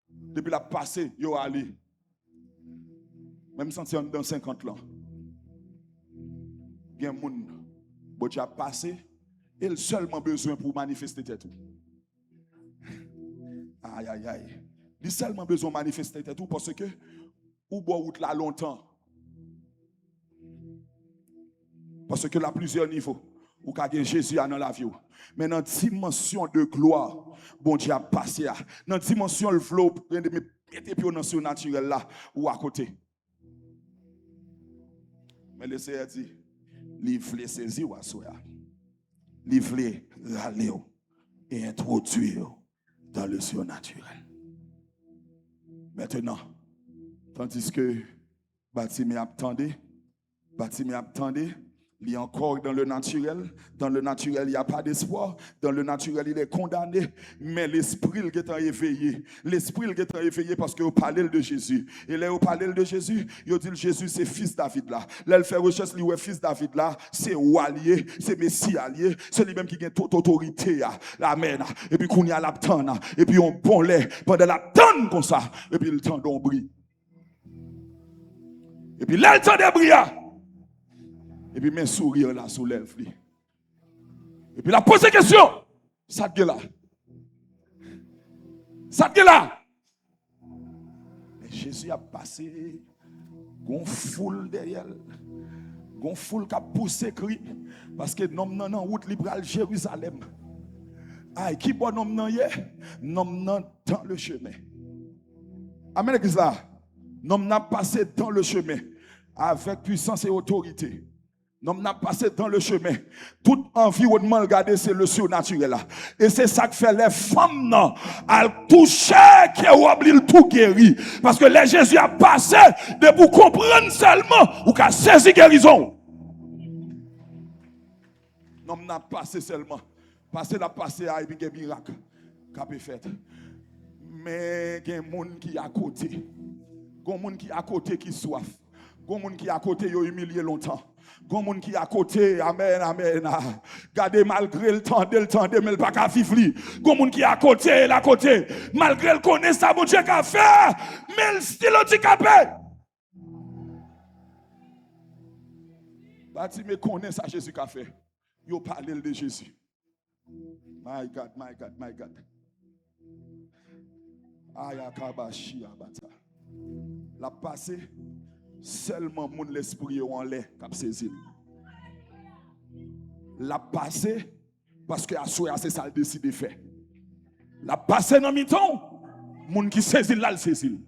Depuis la passé, yo ali. Même senti dans 50 ans. Gen moun bon Dieu a passé, il seulement besoin pour manifester tête. Aïe, aïe, aïe. Il a seulement besoin de manifester tout parce que ou boit route là longtemps. Parce que là, plusieurs niveaux. Ou qu'a Jésus dans la vie. Mais dans la dimension de gloire, bon Dieu a passé. Dans la dimension de flot, mettez pied dans le surnaturel là, ou à côté. Mais le Seigneur dit, il voulait saisir ou assoya. Il voulait râler et introduire dans le surnaturel. Maintenant, tandis que Bartimée attendait, il est encore dans le naturel. Dans le naturel, il n'y a pas d'espoir. Dans le naturel, il est condamné. Mais l'esprit il est éveillé. L'esprit il est éveillé parce qu'il parle de Jésus. Et là, il parle de Jésus. Il dit Jésus, c'est fils David là. Là, il fait recherche, il est fils David là. C'est roi allié, c'est messie allié. C'est lui-même qui a toute autorité. Amen. Et puis, qu'on y a l'abtan. Et puis, on bon lait pendant l'abtan comme ça. Et puis, le temps d'ombri. Et puis, là, le temps de briller. Et puis, mes sourires là soulève. Et puis, la pose question. Ça te là. Ça te là. Mais Jésus a passé. Gon foule derrière. Gon foule qui a poussé cri. Parce que nom nan route libérale Jérusalem. Aïe, qui bon nom nan yé? Nom nan dans le chemin. Amen, l'église là. Nom nan passé dans le chemin. Avec puissance et autorité. Nous n'a passé dans le chemin. Tout environnement, regardez, c'est le surnaturel là. Et c'est ça que fait les femmes, non. Elles touchent, qui oublient tout guéri. Parce que les Jésus a passé de vous comprendre seulement ou qu'à saisir guérison. Nous n'a passé seulement. Passé la passé à des miracles qu'a fait. Mais il y a des gens qui à côté. Il y a des gens qui à côté qui soif. Gon moun qui à côté yo humilié longtemps. Gon moun qui à côté, amen, amen. Gardez malgré le temps, mais le pas qu'à vivre li. Gon moun qui à côté, malgré le connaît ça, mon Dieu qu'a fait, mais le style handicapé. Bati me connaît ça Jésus qu'a fait. Yo parle de Jésus. My God, my God, my God. Ayakabashi abata. La passé seulement mon l'esprit en l'air cap saisi. La passé parce que à c'est ça le décide faire. La passé dans mi-temps moun qui saisit là le saisit.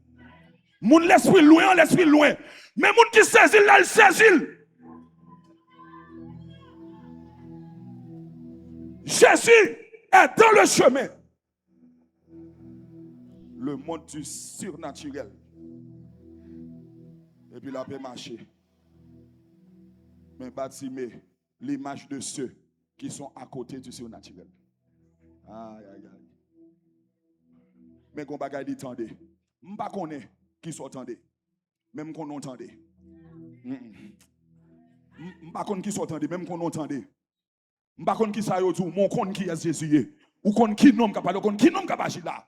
Moun l'esprit loin, mais moun qui saisit là le saisit. Jésus est dans le chemin. Le monde du surnaturel. Et puis la paix marcher. Mais Bartimée, l'image de ceux qui sont à côté du surnaturel. Aïe, aïe, aïe. Mais qu'on bagaille dit tendez. M'pa connaît qui sont tendez. Même qu'on entendait. M'pa connaît qui sont tendez, même qu'on entendait. M'pa connaît qui ça yo tout, mon connaît qui est Jésus. Ou connaît qui nom capable, connaît qui nom capable là.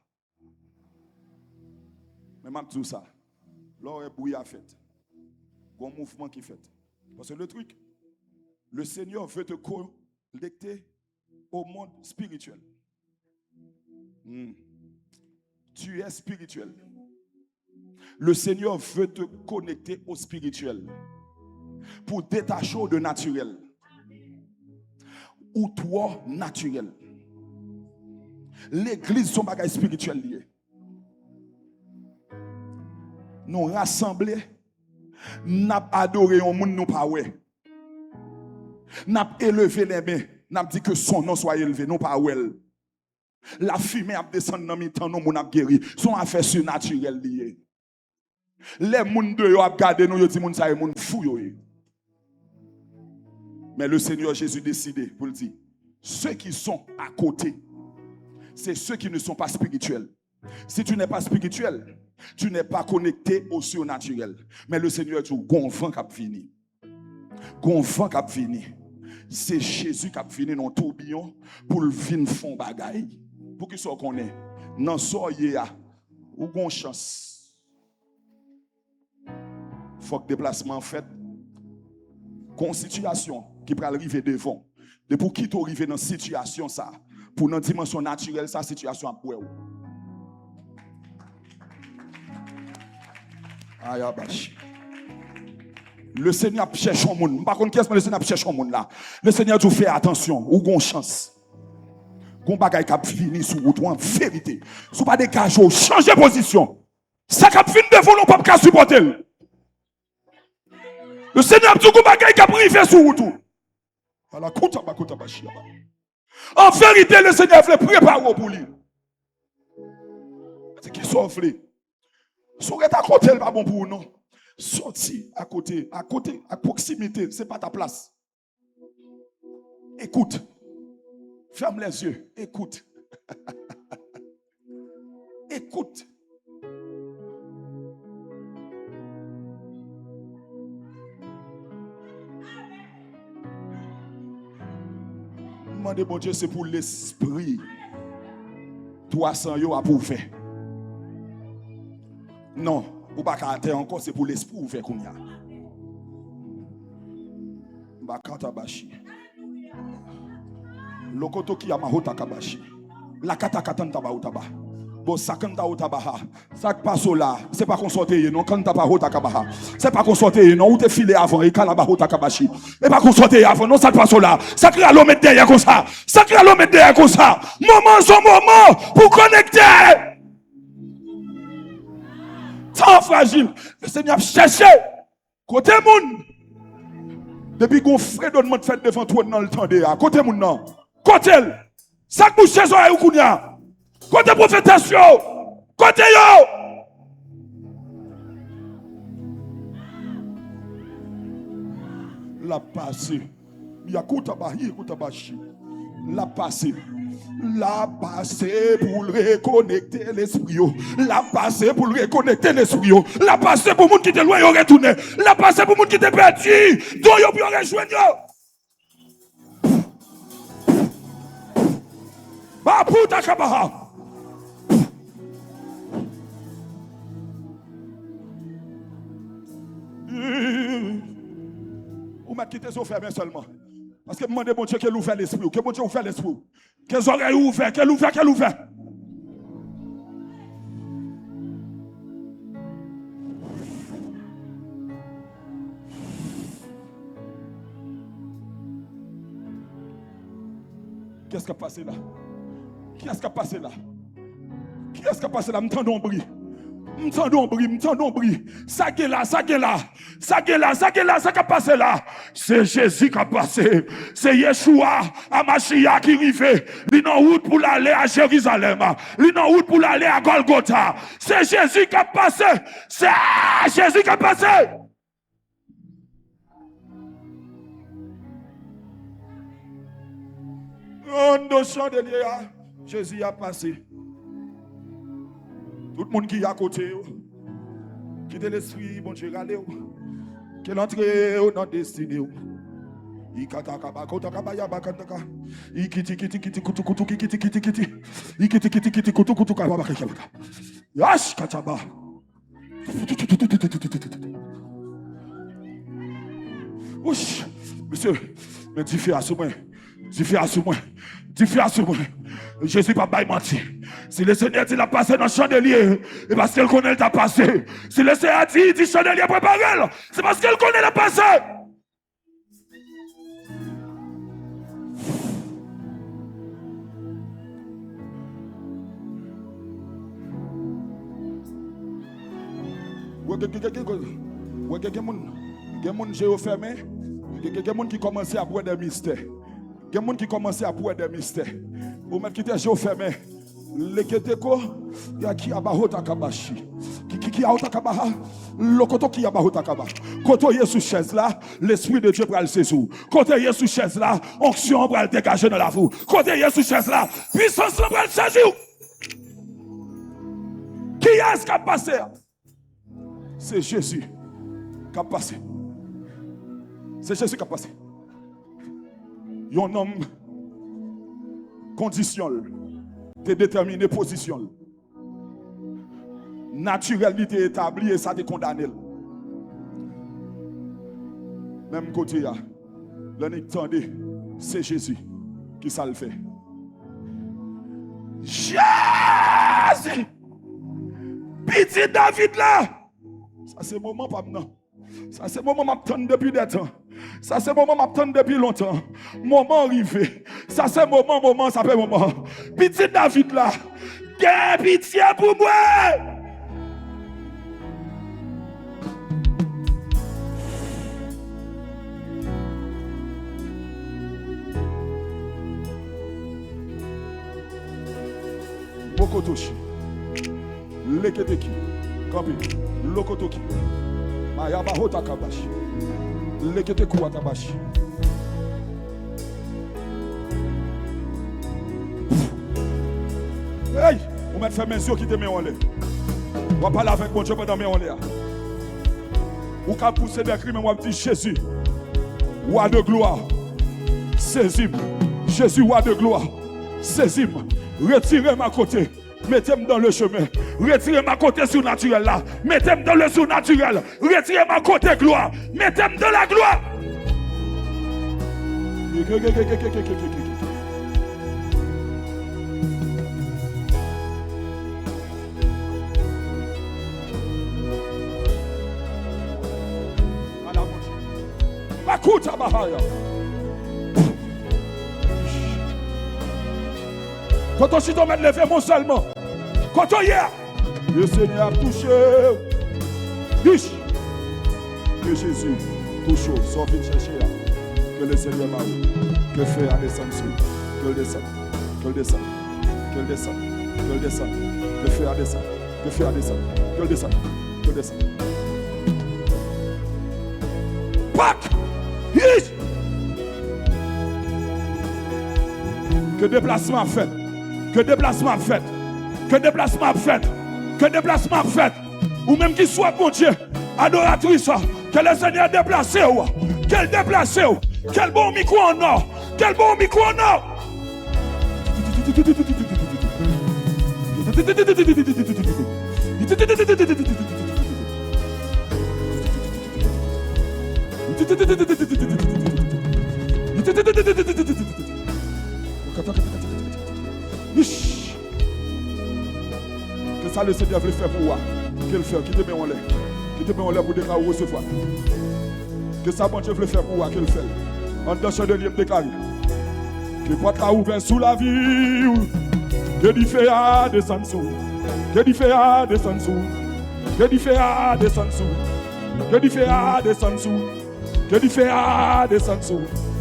Mais m'a dit ça. L'or est brouillé à fait. Un mouvement qui fait. Parce que le truc, le Seigneur veut te connecter au monde spirituel. Tu es spirituel. Le Seigneur veut te connecter au spirituel pour détacher de naturel. Ou toi naturel. L'église son bagage spirituel lié. Nous rassembler, n'a adoré un monde nous pas ouais. N'a élevé les mains, n'a dit que son nom soit élevé, non pas ouais. La fumée a descendu dans mi temps nous mon a guéri, son affaire surnaturelle lié. Les moun de yo a gardé nous yo dit moun ça moun fou yo. Mais le Seigneur Jésus décidé pour le dire, ceux qui sont à côté, c'est ceux qui ne sont pas spirituels. Si tu n'es pas spirituel, tu n'es pas connecté au surnaturel. Mais le Seigneur dit, gonfant qui a fini. Gonfant qui a fini. C'est Jésus qui a fini dans le tourbillon pour le vin fond bagaille. Pour qu'il soit connaît. Dans soyez ou gon chance. Faut que déplacement fait. Situation qui peut arriver devant. De pour qui tu arriver dans situation ça. Pour dans dimension naturelle sa situation a pour le Seigneur cherche un monde. Par contre, qu'est-ce que le Seigneur cherche un monde là? Le Seigneur tu fais attention, ou gon chance. Gon bagay k'ap fini sous route en vérité. Sous pas des cajots, changer position. Ça k'ap fini devant nous pas ka supporter. Le Seigneur tu gon bagay k'ap rivé sous route. Voilà, kouta ba chia. En vérité, le Seigneur veut préparer pour lui. C'est qui sauve lui. Sourire à côté, c'est pas bon pour nous. Sorti à côté, à proximité, c'est pas ta place. Écoute. Ferme les yeux. Écoute. Écoute. Demandez bon Dieu, c'est pour l'esprit. 300 yo à pour faire. Non, ou pas qu'à encore, c'est pour l'esprit ouvert qu'on y a. Bakata bashi. Lokoto ki ya mahota kabashi. La kata katanta ba utaba. Bo sakanta utabaha. Sak paso là, c'est pas qu'on sorte non kanta ba hota kabaha. C'est pas qu'on sorte non ou te filé avant et kala ba hota kabashi. Et pas qu'on sorte avant non sak paso là. Sacré à l'homme derrière comme ça. Sacré à l'homme derrière comme ça. Moment son moment pour connecter. Tant fragile. Le Seigneur cherche. Côté moun. Depuis qu'on fredonnement fait devant toi dans le temps de côté moun non. Côté. Ça que nous cherchons à Kounia. Côté prophétation. Côté yo. La passé. Il y a koutabahi, koutabashi. La passé. La passé pour reconnecter l'esprit. La passé pour reconnecter l'esprit. La passé pour monde qui te loin retourner. La passé pour monde qui te perdu. Donc yo pour rejoindre. Ba puta kabaha. Ou m'a quitté les fermés seulement. Parce que demandez mon Dieu qu'elle ouvre l'esprit. Que mon Dieu ouvre l'esprit. Qu'elles oreilles ouvertes. Qu'elle ouvre. Qu'est-ce qui a passé là? Qui est-ce qui a passé là? Qui est-ce qui a passé là? M'tendons bruit. Ça qui est là, ça qui a passé là. C'est Jésus qui a passé. C'est Yeshua, Amashia qui arrive. Il est en route pour aller à Jérusalem. Il est en route pour aller à Golgotha. C'est Jésus qui a passé. C'est Jésus qui a passé. On nos chandeliers, Jésus a passé. Tout le monde qui est à côté, qui est l'esprit, bon Dieu, allez, qui est entré dans la destinée. Il katakaba kotakaba ya bakandaka. Il kiti kutu kutu kiti. Il kiti kutu kutu kaba bakaka. Yash kataba. Ouch, monsieur, mais diffère à ce moment. Jésus pas bail menti. Si le Seigneur dit l'a passé dans le chandelier, c'est parce qu'elle connaît t'a passé. Si le Seigneur dit chandelier préparé, c'est parce qu'elle connaît le passé. Ouais, quelqu'un j'ai fermé. Quelqu'un qui commence à boire des mystères. Il y a des gens qui commencent à boire des mystères. Vous mettez qui étaient fermés. Les keteko, il y a qui a bahota kabashi. Qui a ota kabaha. Le koto qui a bahota kabashi. Koto Yesu chaise là, l'esprit de Dieu va le saisir. Koto Yesu chaise là, onction va le dégager dans la vie. Koto Yesu chaise là, puissance va le saisir. Qui est-ce qui a passé? C'est Jésus qui a passé. C'est Jésus qui a passé. Un homme conditionnel, te déterminé position. Naturalité établie et ça te condamné. Même côté, l'entendez, c'est Jésus qui ça le fait. Jésus! Petit David là! Ça c'est moment pas maintenant. Ça c'est moment m'attend depuis des temps. Ça c'est moment m'attend depuis longtemps. Moment arrivé. Ça c'est moment, ça fait moment. Petit David là, gain pitié pour moi. Bokotoshi. Leketeki. Kambi. Lokotoki. Mayaba hota kabashi. Lekete kuwatabashi. Hey! On met fait mes yeux qui te met en l'air. On va parler avec mon Dieu pendant mes en l'air. Ou qu'à pousser des crimes, on va dire Jésus, roi de gloire. Saisis-moi. Jésus, roi de gloire. Saisis-moi. Retirez ma côté. Mettez-moi dans le chemin. Retirez ma côté surnaturel là. Mettez-moi dans le surnaturel. Retirez ma côté gloire. Mettez-moi dans la gloire. Makuta bahaya. Quand on s'y tombe, lever mon seulement. Quand on y est, le Seigneur a touché. Biche. Que Jésus touche. Sans fin chercher. Que le Seigneur m'a eu. Que fait à descendre sur. Que le descende. Que le descende. Que le descende. Que le descende. Que fait à descendre. Que fait à descendre. Que le descende. Que le descende. Pac. Biche. Que déplacement fait. Que déplacement fait. Que déplacement fait. Que déplacement fait. Ou même qui soit, mon Dieu, adoratrice, que le Seigneur déplace. Quel déplace. Quel bon micro en or. Quel bon micro en or. Que ça le Seigneur veut faire pour moi. Qu'il fait, qui te met en l'air. Qui te met en l'air pour déclarer recevoir. Que ça, bon Dieu veut faire pour moi. Qu'il fait. En dans ce dernier déclaré. Que porte la ouvert sous la vie. Que du feu à descendre sous. Que du feu à descendre sous. Que du feu à descendre sous. Que du feu à descendre sous. Que du feu à descendre sous.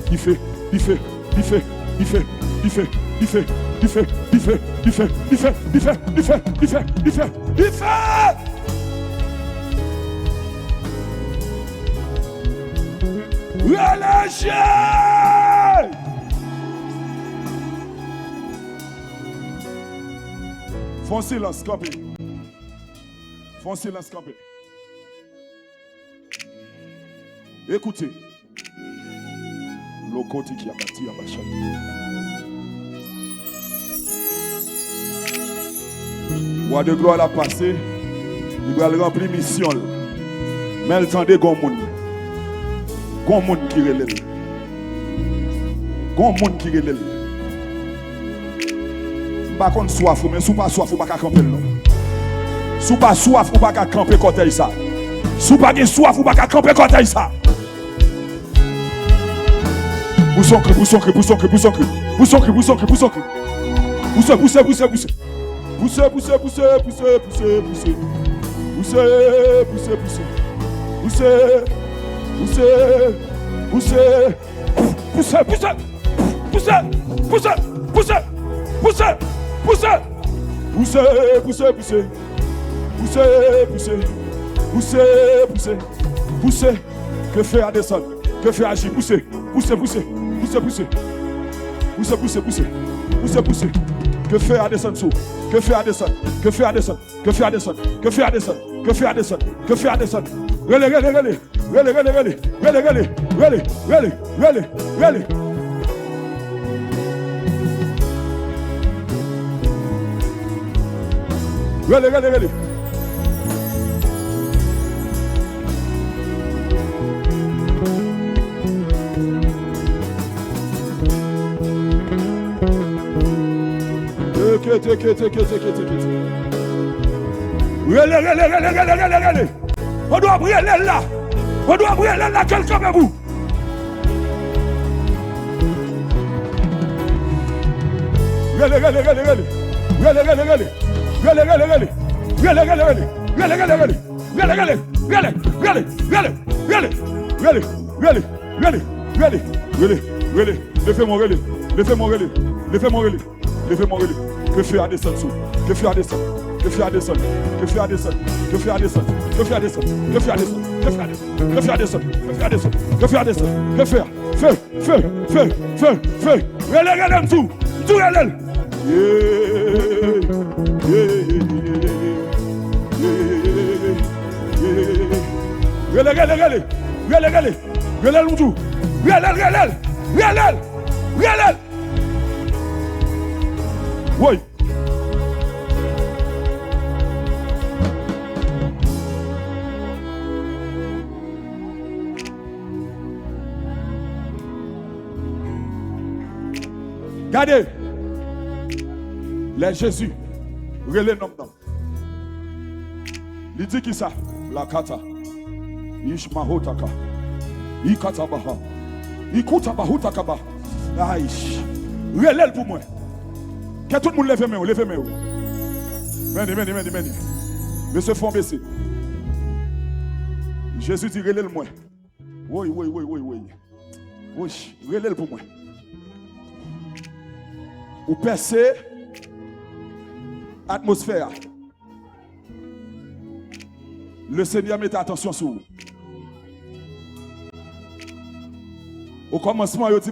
Il fait, il fait, il fait, il fait, il fait, il fait, il fait, il fait, il fait, il fait, il fait, il fait, il fait, il fait, il fait. Relâchez! Font silence, campé. Font silence, campé. Écoutez. Le côté qui a bâti à Bachar. Roi de gloire a passé. Il va remplir mission. Mais il tendait gon monde. Gon monde qui relève. Gon monde qui relève. Pas contre soif, mais sous pas soif, ou pas camper non. Sous pas soif, ou pas camper côté ça. Sous pas soif, ou pas camper côté ça. Poussons que, poussons que, poussons que, poussons que, poussons que, poussons que, poussons que. Poussez, poussez, poussez, poussez. Poussez, poussez, poussez, poussez, poussez, poussez. Poussez, poussez, poussez. Poussez, poussez, poussez. Poussez, poussez. Poussez, poussez, poussez. Poussez, poussez. Poussez, poussez, poussez. Poussez, poussez. Poussez, poussez. Poussez. Que fait à descendre? Que fait agir? Poussez, poussez, poussez. Poussez, poussez. Poussez, poussez, poussez. Poussez, poussez. Que fait à descendre sous? Que fait à descendre? Que fait à descendre? Que fait à descendre? Que fait à descendre? Que fait à descendre? Que fait à descendre? Relais, relais, relais. Relais, relais, relais. Relais, relais. Relais, relais. Relais, relais. Relais, relais, relais. Relais. On doit brûler là. On doit brûler là. Quelqu'un avec vous. Relais. Que fait à descendre sous? Que fait à descendre? Que fait à descendre? Que fait à descendre? Que fait à descendre? Que fait à descendre? Que fait à descendre? Que fait à descendre? Que fait à descendre? Que fait à descendre? Que fait à descendre? Que fait? Feu. Relais tout. Tout relais. Relais tout. Relais. Oui. Regardez. Les Jésus. Relais nom. Il dit qui ça? La kata. Ishmahotaka. Ikatabaha. Ikutabahutakaba. Aïe. Relais pour moi. Que tout le monde lève main. Meni. Monsieur font baisser. Jésus dit relève moi. Oui. Oui, relève pour moi. Ou percer atmosphère. Le Seigneur met attention sur vous. Au commencement, il dit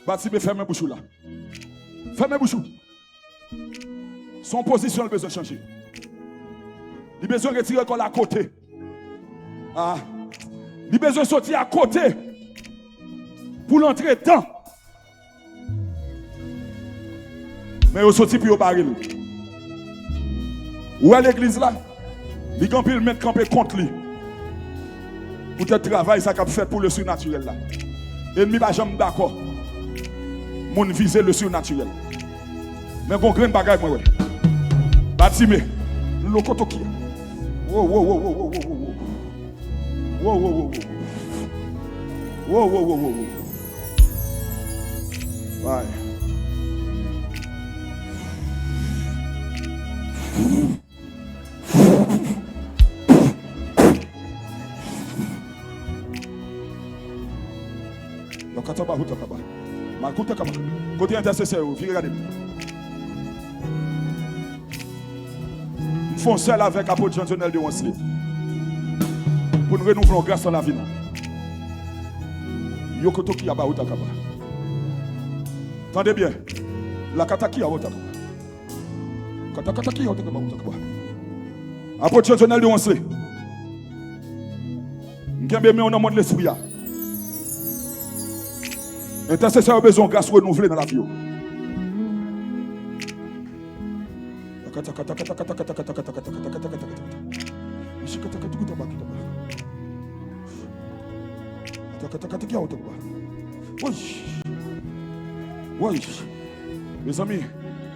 bâti ferme bouche là. Fermez bouche. Son position a besoin de changer. Il a besoin de retirer l'école à côté. Ah. Il a besoin de sortir à côté. Pour l'entrer dedans. Mais il sorti pour barrer. Où est l'église là? Il a le mettre camper contre lui. Pour le travail, ça a fait pour le surnaturel là. Ennemi va jamais d'accord. Mon viser le surnaturel. Mais bon grain bagaille moi ouais. Batimé. Le koto qui. Wow wow wow wow wow wow. Wow wow wow wow. Wow wow wow wow. Ouais. Côté intercesseur, viens regarder. Nous faisons seul avec l'apôtre Jean-Jonel de Wansley. Pour nous renouveler grâce à la vie. Yokoto qui a ba utakaba. Tendez bien. La kataki a utakaba. Katakataki a utakaba. Apôtre Jean-Jonel de Wansley. Nous avons dans le monde de l'esprit. Intercesseur a besoin de grâce renouvelée dans la vie. Oui. Mes amis,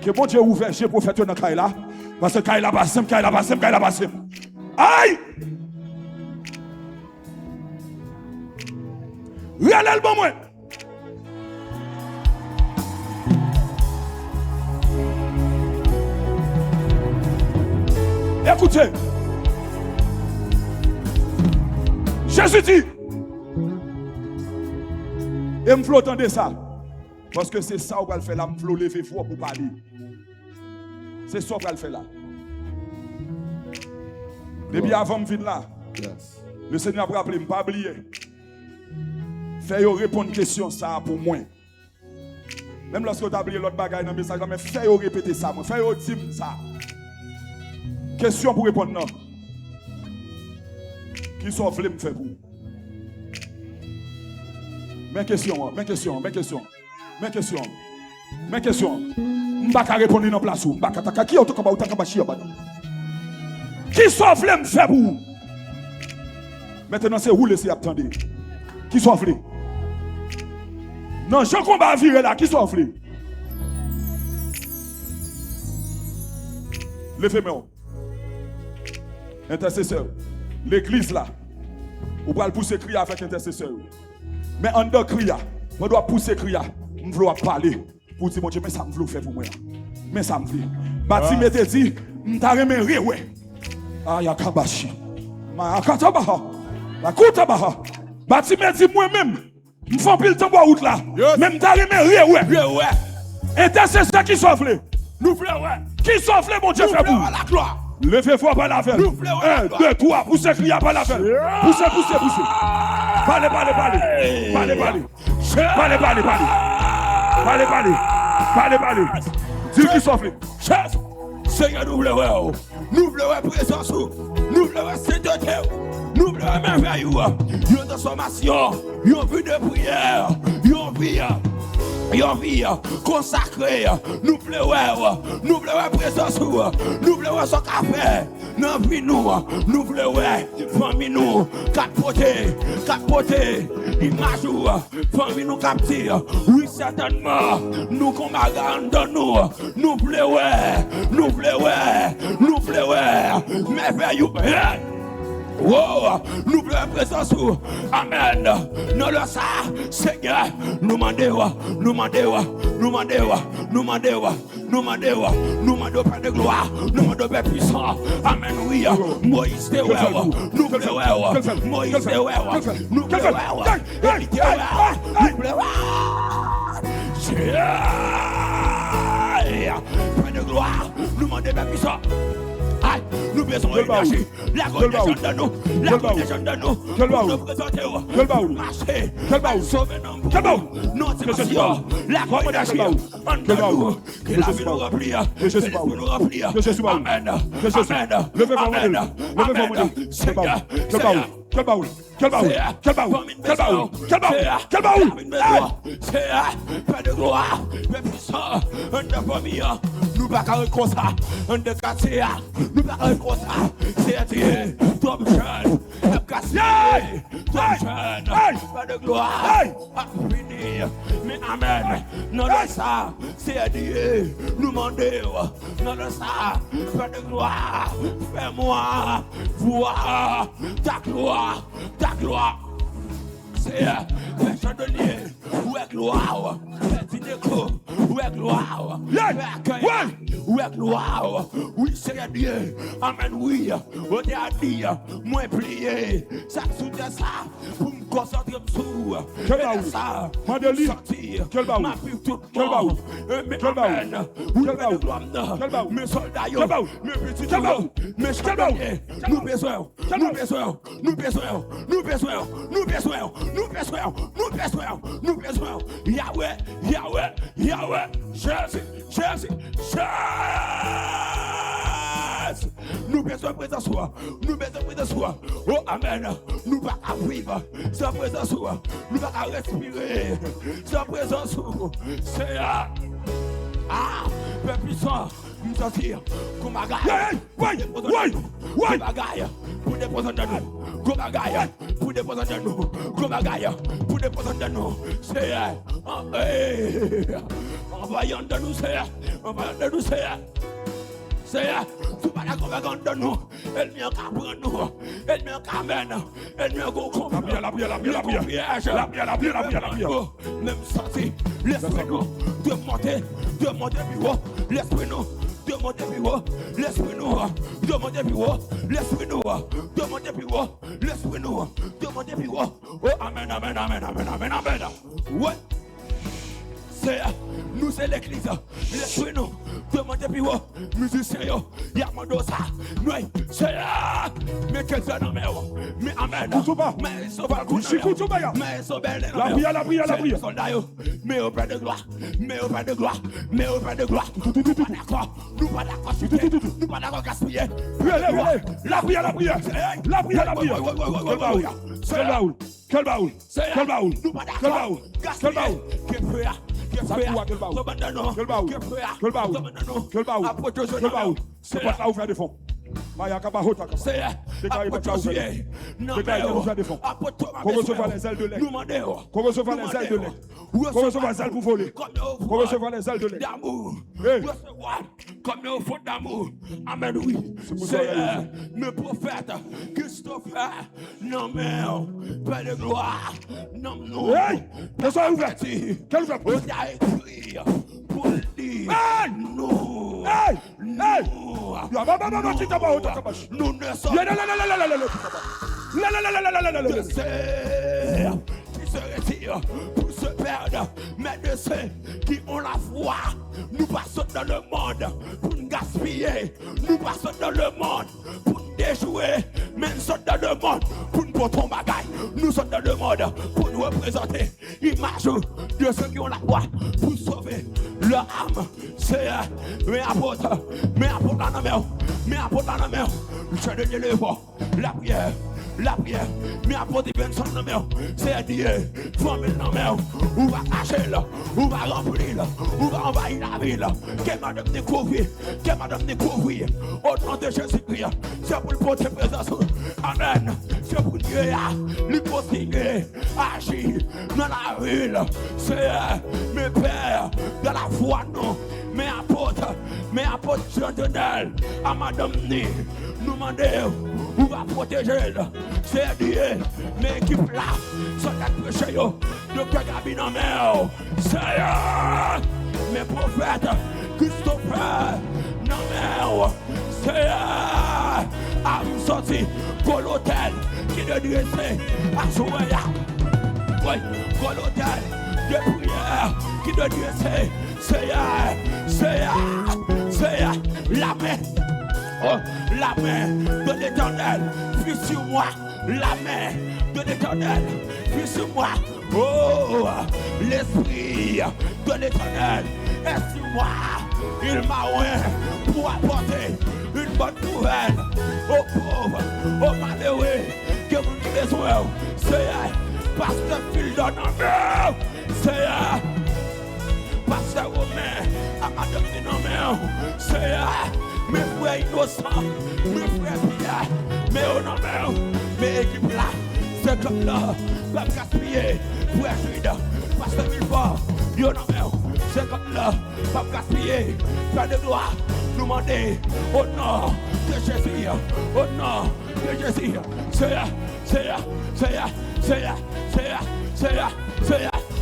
que bon Dieu ouvert chez prophète dans Kaila. Parce que Kaila bassem. Aïe! Réellement, moi! Écoutez, Jésus dit, et me flotte entendre ça, parce que c'est ça qu'on va le faire là, me flotte lever fort pour parler. C'est ça qu'on va le faire là. Depuis avant de venir là, le Seigneur a rappelé, je ne pas oublier. Fais-moi répondre à une question ça pour moi. Même lorsque tu as oublié l'autre bagaille dans le message, mais fais-moi répéter ça, fais-moi dire ça. Question pour répondre non. Qui sont voulez me faire pour? Mes questions. M'pa ka répondre dans place ou m'pa ka qui auto kaba utakaba chia ba. Qui sont voulez me faire pour? Maintenant c'est où laisser attendre. Qui sont voulez? Non, Jean combat virer là, qui sont voulez? Levez-moi. Intercesseur, l'église là, on va pousser crier avec intercesseur. Mais en dedans crier, on doit pousser crier, on doit parler pour dire mon Dieu, mais ça me veut faire pour moi. Mais ça me veut. Bati mette dit, m'ta remé ouais. Ah ya kabashi. Ma akatabaha. La koutabaha. Bati mette dit moi-même, m'font pile temps bois route là. Même t'as remé ouais. Intercesseur qui souffle. Nous voulons ouais. Qui souffle mon Dieu fait pour la gloire. Levez-vous par la veille. 1, 2, 3, poussez, criez par la veille. Poussez. Parlez. Dis qui souffle. Seigneur, nous voulons présence. Nous voulons sainteté. Nous voulons merveille. Une transformation. Une vie de prière. Une vie consacrée, nous voulons présence, nous voulons son café, nous voulons famille nous, capoter, image, famille nous capter, oui certainement, nous combattons nous voulons merveilleux. Oh, nous voulons présence. Amen. Nous le savons, Seigneur. Nous demandons Père de gloire. Nous demandons Père puissant. Amen. Oui. Moïse te nous voulons Moïse te nous voulons Père de gloire. Nous demandons Père puissant. Nous besoin d'énergie. La condition de nous. La condition de nous. Pour nous présenter. Marcher. Sauver nos notre passion. La condition de nous. Que la vie nous remplit. Que nous remplit. Amen. Amen. Seigneur. Quel baoul? Pas de gloire, mais puissant, un de famille, nous pas comme ça, un de quartier, nous pas comme ça, c'est Dieu, toi jeune, toi jeune, pas de gloire, à finir, mais amen, non de ça, c'est Dieu, nous demandons, non de ça, pas de gloire, fais-moi voir ta gloire, c'est un chandelier, où est gloire, petit déco, où est gloire, où est gloire, oui c'est Dieu, amen oui, on a dit, moi plié, ça soutient ça, pour me concentrer sur, ça, sortir, ma vie tout le monde, mais amen, mes soldats, mes petits mes chandeliers, nous besoin, Yahweh, Jésus, nous besoin de présence, oh amen, nous pas à vivre sans présence, nous pas à respirer sans présence, c'est Père puissant, nous sortir comme bagaille, pour déposer de nous, comme bagaille, pour déposer de nous, comme bagaille, pour déposer de nous, c'est envoyant de nous, c'est tout pas la propagande de nous, elle vient qu'à prendre nous, elle vient qu'à mener, elle vient qu'au conflit, la prière, même sorti, laisse-nous demander plus haut, l'esprit nous, demander plus haut, l'esprit nous, demander plus haut, l'esprit nous, demander plus haut, l'esprit nous, demander plus haut, oh amen, ouais. Nous c'est l'église, l'esprit nous, demandez plus haut, musiciens, y'a mon dos ça, nous, c'est mais quel c'est non mais amen, mais ils sont pas mais ils sont belles, la prière, mais au Père de gloire, nous pas d'accord, gaspiller, la prière, quel baoul, nous pas d'accord, gaspiller, c'est pas ouvert de fond. C'est qu'on recevra les ailes de l'aigle. Qu'on recevra les ailes de l'aigle. Qu'on recevra les ailes pour voler. Qu'on recevra les ailes de l'aigle. D'amour. Comme au fond d'amour. Amen, oui. C'est le prophète Christopher. Non, mais pas de gloire. Non, non. Que soit ouvert. Quel ouvert. On a écrit pour le dire. Non. Nous ne sommes qui se retirent pour se perdre, mais de ceux qui ont la foi, nous passons dans le monde pour nous gaspiller, nous passons dans le monde pour nous déjouer, mais nous sommes dans le monde pour nous porter bagaille, nous sommes dans le monde pour nous représenter l'image de ceux qui ont la foi pour sauver leur âme. C'est mais apôtre dans la mer, je te dis la prière, mais apôtre Vincent dans la mer, c'est Dieu, famille dans la mer, où va cacher là, où va remplir, où va envahir la ville, que madame découvrir, au nom de Jésus-Christ, c'est pour le porter présence, amen, c'est pour Dieu, lui continuer à agir dans la ville, c'est mes pères, de la foi non, mais apôtre Jean-Denel, à madame Ni, nous demandons où va protéger, c'est Dieu, mais équipe là, sur la péché, Docteur Gabi dans mer, c'est mes prophètes, Christopher, dans mer, c'est à nous sortir pour l'hôtel qui de dresser à Souaya, pour l'hôtel de prière qui de dresser, c'est la main. Oh, la main de l'Éternel, puis sur moi. La main de l'Éternel, puis sur moi. Oh, l'Esprit de l'Éternel est sur moi. Il m'a oint pour apporter une bonne nouvelle aux pauvres, aux malheureux, que vous avez besoin. C'est pasteur Fildon en mer. C'est pasteur Romain à madame Ménomé. C'est mes frères innocents, mes frères Pierre, mais au nom, mes équipes là, c'est comme là, pas gaspiller, frère Jude, pasteur Villefort, yo non, c'est comme là, pas gaspiller, faire de gloire, nous demander au nom de Jésus, au nom de Jésus, c'est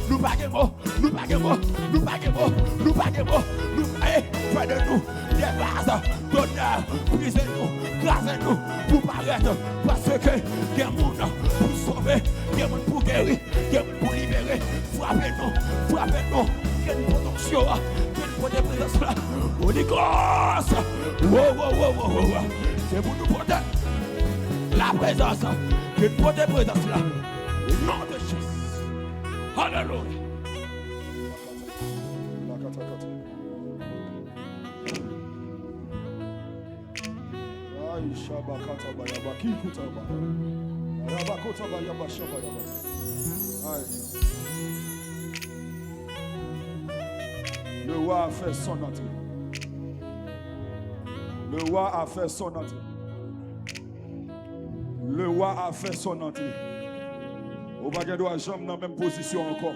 nous baguons, nous baguons, nous baguons, nous baguons, nous fais de nous des vases d'honneur, brisez-nous, grâce-nous pour paraître, parce que il y a un monde pour sauver, il y a un monde pour guérir, il y a un monde pour libérer, frappez-nous, il y a une protection, il y a une présence là, Holy Ghost, wow, c'est pour nous protéger la présence, il y a une présence là, au nom de Jésus. Hallelujah. Le roi a fait son entrée. Le roi a fait son entrée. Le roi a fait son entrée. Au baguette doit jamais dans la même position encore.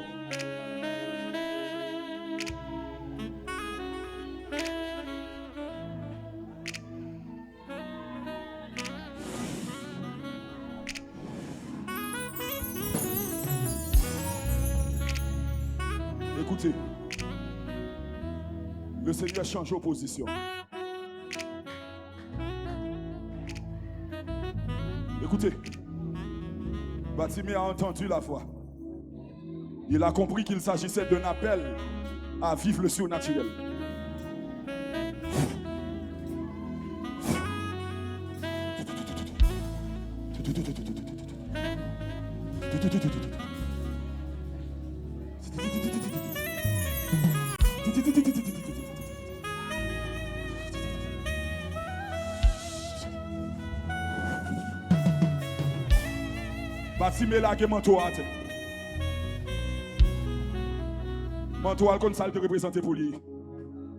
Écoutez, le Seigneur change de position. Écoutez. Bartimée a entendu la voix. Il a compris qu'il s'agissait d'un appel à vivre le surnaturel. Bartimée là que manteau à terre. Manteau à comme ça te représenter pour lui.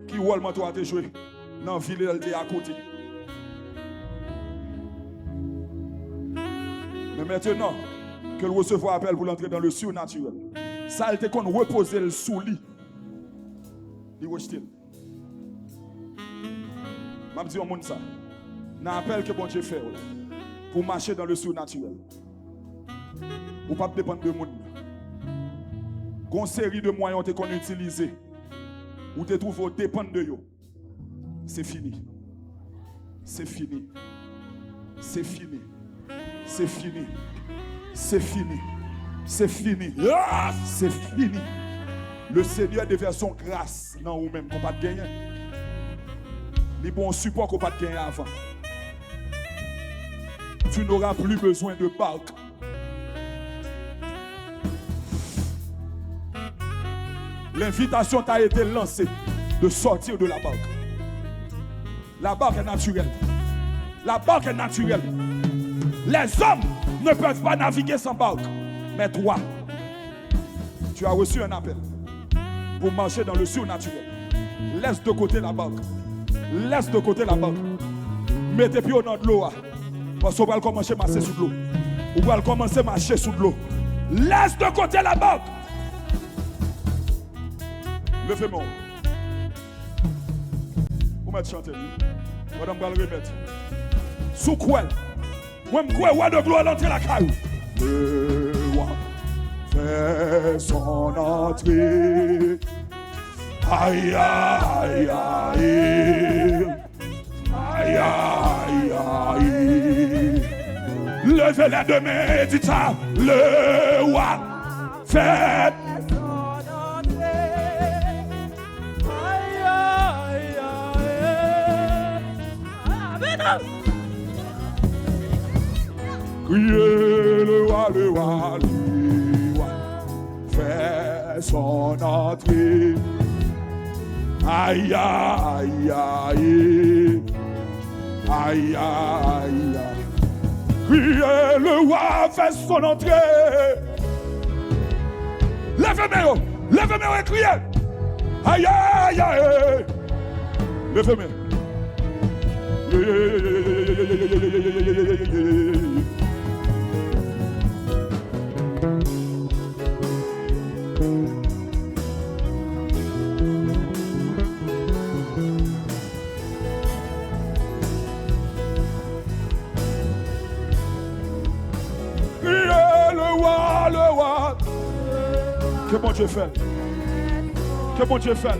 Qui rôle manteau à te jouer dans la ville elle à côté. Mais maintenant que le recevoir appel pour l'entrer dans le surnaturel. Ça elle te qu'on reposer le sous lit. Il rejette. M'a dit au monde ça. N'a appel que bon Dieu fait pour marcher dans le surnaturel. Ou pas dépendre de monde. Une série de moyens qu'on utilise ou te trouve dépendre de eux. C'est fini. C'est fini. C'est fini. C'est fini. C'est fini. C'est fini. C'est fini. Le Seigneur devient son grâce dans vous-même qu'on pas de gagner. Les bons supports qu'on pas de gagner avant. Tu n'auras plus besoin de barque. L'invitation t'a été lancée de sortir de la barque. La barque est naturelle. La barque est naturelle. Les hommes ne peuvent pas naviguer sans barque. Mais toi, tu as reçu un appel pour marcher dans le surnaturel. Laisse de côté la barque. Laisse de côté la barque. Mets tes pieds dans de l'eau. Parce qu'on va commencer à marcher sous l'eau. On va commencer à marcher sous l'eau. Laisse de côté la barque. Levez-moi. Vous m'avez chanté. Madame va le remettre. Sous quoi? Moi, je crois roi de gloire l'entrée la caille. Le roi fait son entrée. Aïe, aïe, aïe. Aïe, aïe, aïe. Levez les deux mains, dites ça. Le roi fait. Criez le roi, le roi, fait son entrée. Aïe, aïe, aïe, aïe, aïe. Criez le roi, fait son entrée. Lèvez-moi et criez. Aïe, aïe, aïe. Lèvez-moi. Le roi. Que bon Dieu fait. Que bon Dieu fait.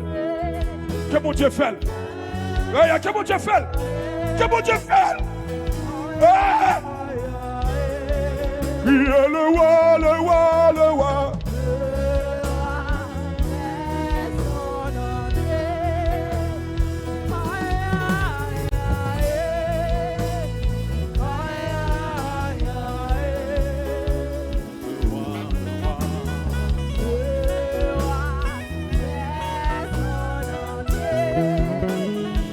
Que bon Dieu fait. Que bon Dieu fait. Que bon Dieu fait. Criez le roi.